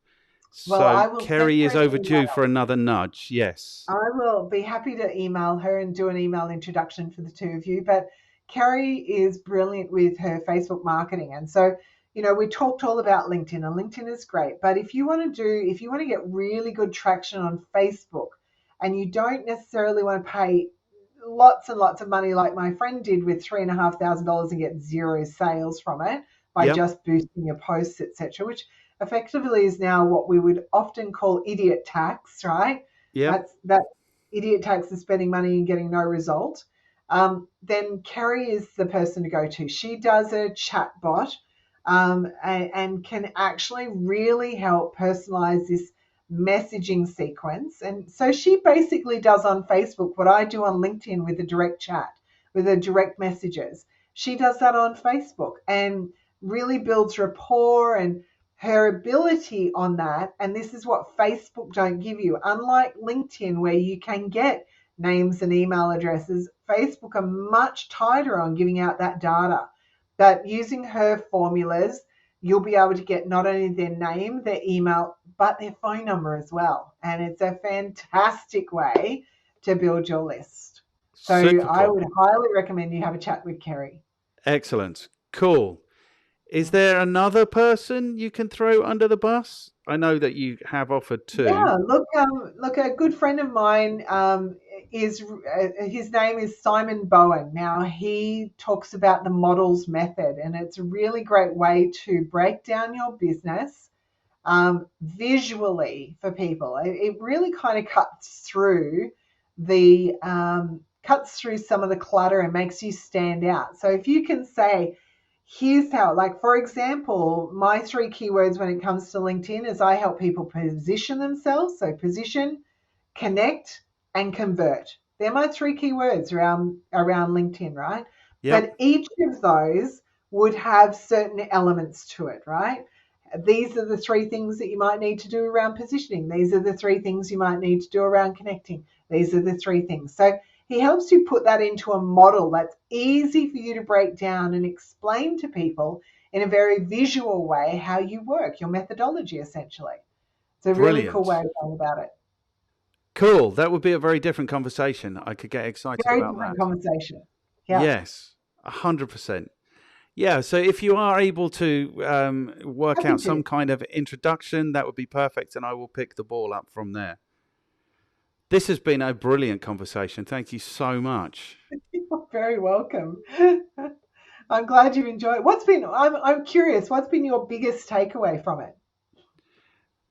Well, So I will send Kerry her is an overdue email. for another nudge. Yes. I will be happy to email her and do an email introduction for the two of you. But Kerry is brilliant with her Facebook marketing. And so, we talked all about LinkedIn, and LinkedIn is great. But if you want to get really good traction on Facebook and you don't necessarily want to pay lots and lots of money like my friend did with $3,500 and get zero sales from it by Yep. just boosting your posts, etc., which effectively is now what we would often call idiot tax, right? Yep. That idiot tax is spending money and getting no result. Then Kerry is the person to go to. She does a chat bot and can actually really help personalize this messaging sequence. And so she basically does on Facebook what I do on LinkedIn with a direct chat, with the direct messages. She does that on Facebook and really builds rapport and her ability on that. And this is what Facebook don't give you. Unlike LinkedIn, where you can get names and email addresses, Facebook are much tighter on giving out that data. But using her formulas, you'll be able to get not only their name, their email, but their phone number as well. And it's a fantastic way to build your list. So Super I cool. would highly recommend you have a chat with Kerry. Excellent. Cool. Is there another person you can throw under the bus? I know that you have offered two. Yeah, look, a good friend of mine is his name is Simon Bowen. Now he talks about the models method, and it's a really great way to break down your business visually for people. It really kind of cuts through some of the clutter and makes you stand out. So if you can say, here's how, like for example, my three keywords when it comes to LinkedIn is I help people position themselves. So position, connect, and convert. They're my three keywords around LinkedIn, right? Yep. But each of those would have certain elements to it, right? These are the three things that you might need to do around positioning. These are the three things you might need to do around connecting. These are the three things. So he helps you put that into a model that's easy for you to break down and explain to people in a very visual way how you work, your methodology essentially. It's a really cool way Brilliant. of going about it. Cool. That would be a very different conversation. I could get excited Very about different that. conversation. Yeah. Yes. 100%. Yeah, so if you are able to work Happy out some to. kind of introduction, that would be perfect, and I will pick the ball up from there. This has been a brilliant conversation. Thank you so much. You're very welcome. I'm glad you enjoyed it. I'm curious, what's been your biggest takeaway from it?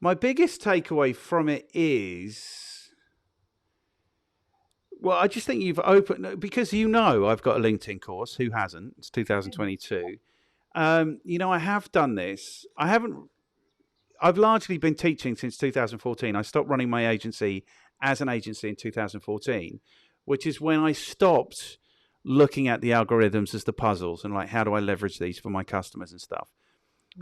My biggest takeaway from it is, well, I just think you've opened, because I've got a LinkedIn course. Who hasn't? It's 2022. I have done this. I've largely been teaching since 2014. I stopped running my agency as an agency in 2014, which is when I stopped looking at the algorithms as the puzzles and like, how do I leverage these for my customers and stuff.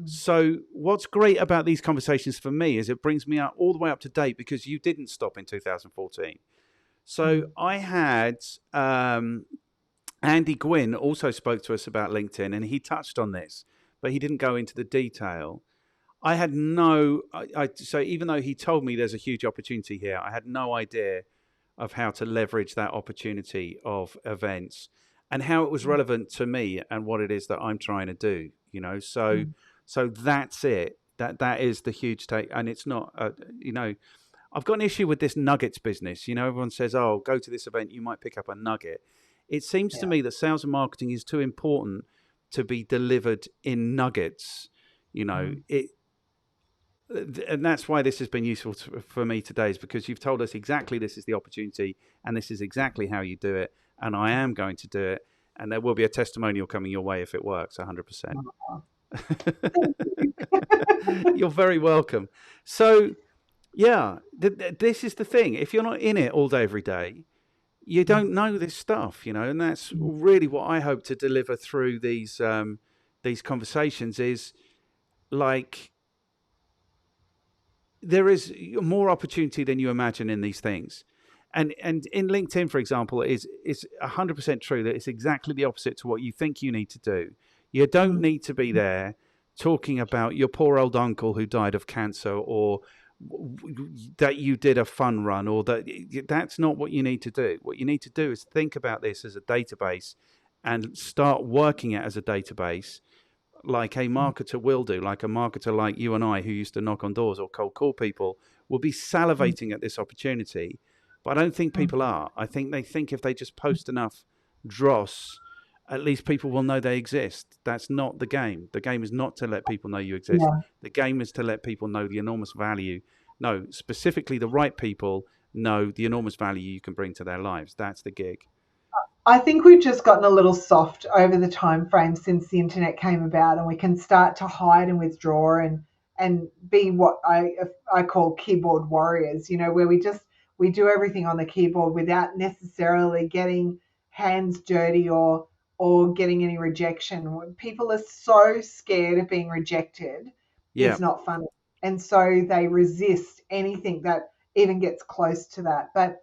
So what's great about these conversations for me is it brings me up all the way up to date because you didn't stop in 2014. So I had Andy Gwynn also spoke to us about LinkedIn, and he touched on this, but he didn't go into the detail. I had so even though he told me there's a huge opportunity here, I had no idea of how to leverage that opportunity of events and how it was relevant to me and what it is that I'm trying to do, so that's it. That is the huge take. And it's not, I've got an issue with this nuggets business. Everyone says, oh, go to this event, you might pick up a nugget. It seems to Yeah. me that sales and marketing is too important to be delivered in nuggets. and that's why this has been useful for me today, is because you've told us exactly this is the opportunity and this is exactly how you do it, and I am going to do it, and there will be a testimonial coming your way if it works 100%. You're very welcome. So yeah, this is the thing. If you're not in it all day every day, you don't know this stuff, and that's really what I hope to deliver through these conversations. Is like, there is more opportunity than you imagine in these things. And in LinkedIn, for example, is 100% true that it's exactly the opposite to what you think you need to do. You don't need to be there talking about your poor old uncle who died of cancer, or that you did a fun run, or that's not what you need to do. What you need to do is think about this as a database and start working it as a database, like a marketer will do, like a marketer like you and I, who used to knock on doors or cold call people, will be salivating at this opportunity. But I don't think people are. I think they think if they just post enough dross, at least people will know they exist. That's not the game. The game is not to let people know you exist. Yeah. The game is to let people know the enormous value. No, specifically the right people know the enormous value you can bring to their lives. That's the gig. I think we've just gotten a little soft over the time frame since the internet came about, and we can start to hide and withdraw and be what I call keyboard warriors, where we do everything on the keyboard without necessarily getting hands dirty or getting any rejection. When people are so scared of being rejected, Yeah. it's not funny. And so they resist anything that even gets close to that. But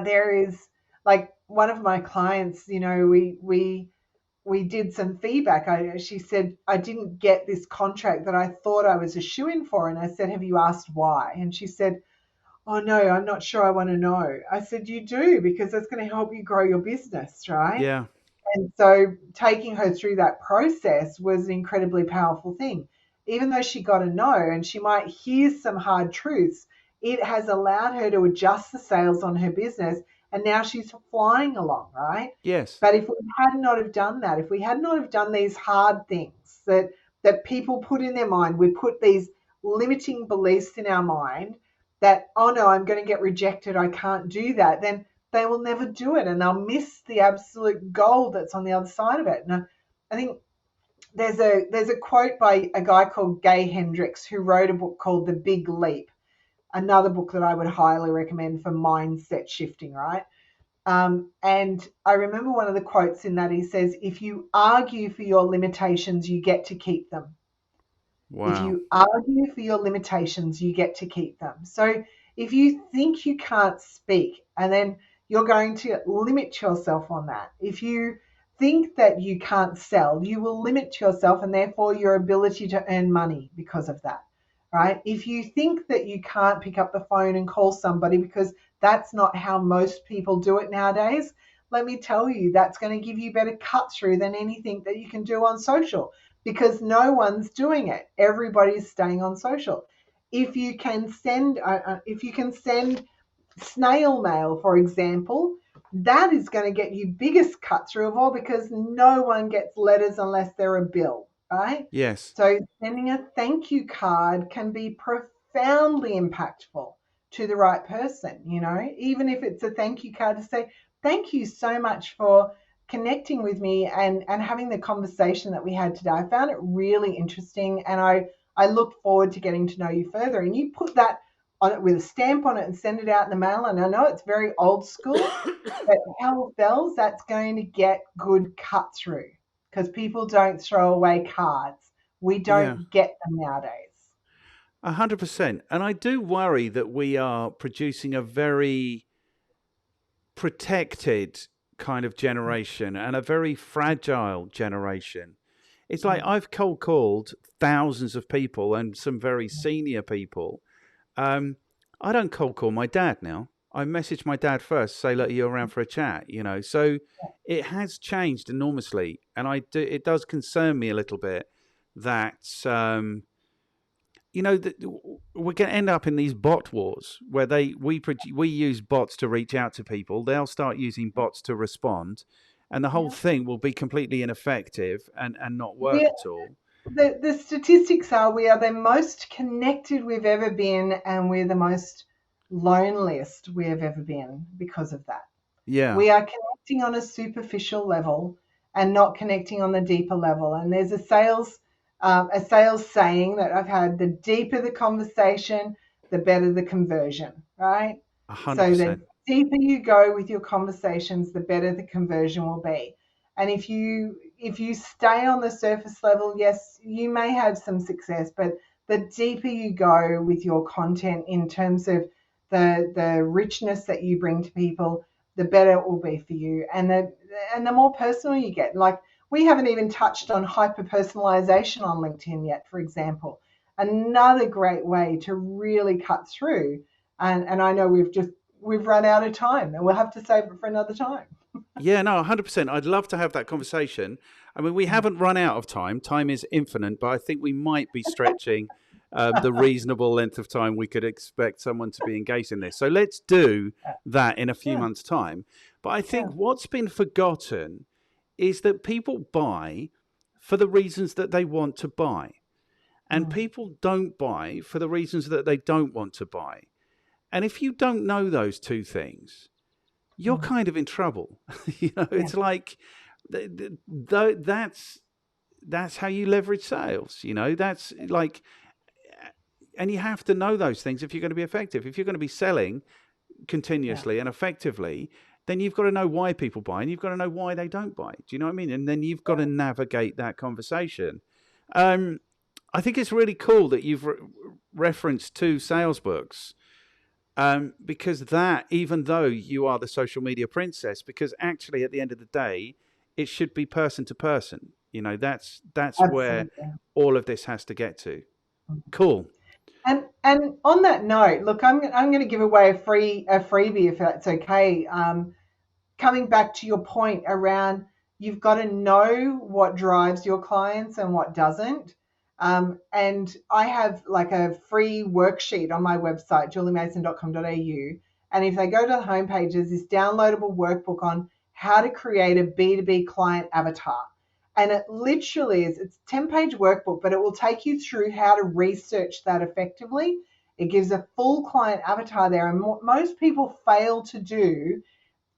there is, like, one of my clients, we did some feedback. She said, I didn't get this contract that I thought I was a shoo-in for. And I said, have you asked why? And she said, oh no, I'm not sure I want to know. I said, you do, because that's going to help you grow your business, right? Yeah. And so taking her through that process was an incredibly powerful thing. Even though she got a no and she might hear some hard truths, it has allowed her to adjust the sails on her business, and now she's flying along, right? Yes. But if we had not have done that, if we had not have done these hard things that people put in their mind, we put these limiting beliefs in our mind that, oh no, I'm going to get rejected, I can't do that, then they will never do it, and they'll miss the absolute gold that's on the other side of it. And I think there's a quote by a guy called Gay Hendricks, who wrote a book called The Big Leap, another book that I would highly recommend for mindset shifting, right? And I remember one of the quotes in that, he says, if you argue for your limitations, you get to keep them. Wow. If you argue for your limitations, you get to keep them. So if you think you can't speak, and then you're going to limit yourself on that. If you think that you can't sell, you will limit yourself and therefore your ability to earn money because of that, right? If you think that you can't pick up the phone and call somebody because that's not how most people do it nowadays, let me tell you, that's going to give you better cut through than anything that you can do on social, because no one's doing it. Everybody's staying on social. If you can send snail mail, for example, that is going to get you biggest cut through of all, because no one gets letters unless they're a bill, right? Yes. So sending a thank you card can be profoundly impactful to the right person, even if it's a thank you card to say, thank you so much for connecting with me and having the conversation that we had today. I found it really interesting, and I look forward to getting to know you further. And you put that on it with a stamp on it and send it out in the mail. And I know it's very old school, but hell bells, that's going to get good cut through, because people don't throw away cards. We don't get them nowadays. 100%. And I do worry that we are producing a very protected kind of generation and a very fragile generation. It's like I've cold called thousands of people and some very senior people. I don't cold call my dad now. I message my dad first, say, look, are you around for a chat? So it has changed enormously. And it does concern me a little bit that, we're going to end up in these bot wars where we use bots to reach out to people. They'll start using bots to respond, and the whole thing will be completely ineffective and not work at all. the statistics are we are the most connected we've ever been, and we're the most loneliest we have ever been because of that. Yeah, We are connecting on a superficial level and not connecting on the deeper level. And there's a sales saying that I've had: the deeper the conversation, the better the conversion, right? So the 100%. deeper you go with your conversations, the better the conversion will be. And if you stay on the surface level, yes, you may have some success, but the deeper you go with your content in terms of the richness that you bring to people, the better it will be for you, and the more personal you get. Like, we haven't even touched on hyper personalization on LinkedIn yet, for example. Another great way to really cut through. And I know we've run out of time, and we'll have to save it for another time. Yeah, no, 100%. I'd love to have that conversation. I mean, we haven't run out of time. Time is infinite, but I think we might be stretching the reasonable length of time we could expect someone to be engaged in this. So let's do that in a few Yeah, months' time. But I think yeah, what's been forgotten is that people buy for the reasons that they want to buy, and mm, people don't buy for the reasons that they don't want to buy. And if you don't know those two things, you're mm, kind of in trouble. yeah, It's like that's how you leverage sales. That's like, and you have to know those things if you're going to be effective. If you're going to be selling yeah, continuously and effectively, then you've got to know why people buy, and you've got to know why they don't buy. Do you know what I mean? And then you've got to navigate that conversation. Um, I think it's really cool that you've referenced two sales books, because that, even though you are the social media princess, because actually at the end of the day, it should be person to person. That's where absolutely. all of this has to get to. Cool. And on that note, look, I'm going to give away a freebie if that's okay. Coming back to your point around, you've got to know what drives your clients and what doesn't. And I have like a free worksheet on my website, juliemason.com.au. And if they go to the homepage, there's this downloadable workbook on how to create a B2B client avatar. And it literally it's a 10-page workbook, but it will take you through how to research that effectively. It gives a full client avatar there. And what most people fail to do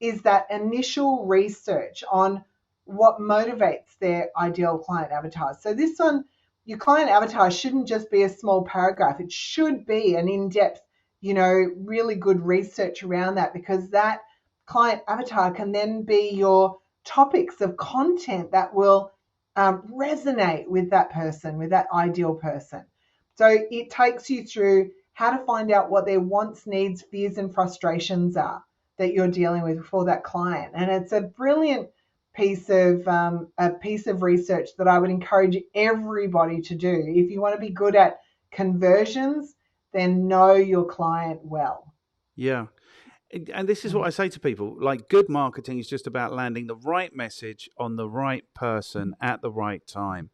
is that initial research on what motivates their ideal client avatar. So this one, your client avatar shouldn't just be a small paragraph. It should be an in-depth, really good research around that, because that client avatar can then be your topics of content that will resonate with that person, with that ideal person. So it takes you through how to find out what their wants, needs, fears, and frustrations are that you're dealing with for that client. And it's a brilliant piece of research that I would encourage everybody to do. If you want to be good at conversions, then know your client well. Yeah. And this is what Mm, I say to people, like, good marketing is just about landing the right message on the right person at the right time.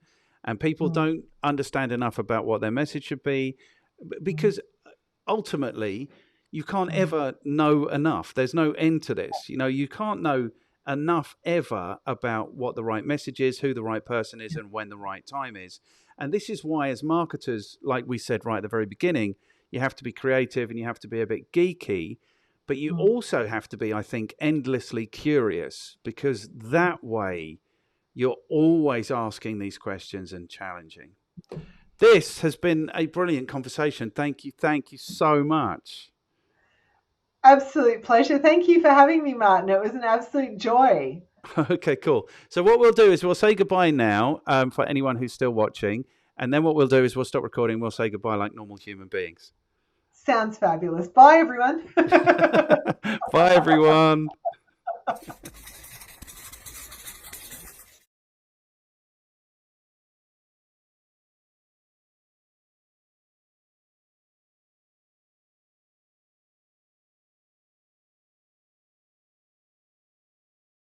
And people mm, don't understand enough about what their message should be, mm, because ultimately you can't mm, ever know enough. There's no end to this. You can't know enough ever about what the right message is, who the right person is, and when the right time is. And this is why, as marketers, like we said right at the very beginning, you have to be creative and you have to be a bit geeky, but you mm. also have to be, I think, endlessly curious, because that way you're always asking these questions and challenging. This has been a brilliant conversation. Thank you. Thank you so much. Absolute pleasure. Thank you for having me, Martin. It was an absolute joy. Okay, cool. So what we'll do is we'll say goodbye now, for anyone who's still watching. And then what we'll do is we'll stop recording. We'll say goodbye like normal human beings. Sounds fabulous. Bye, everyone. Bye, everyone.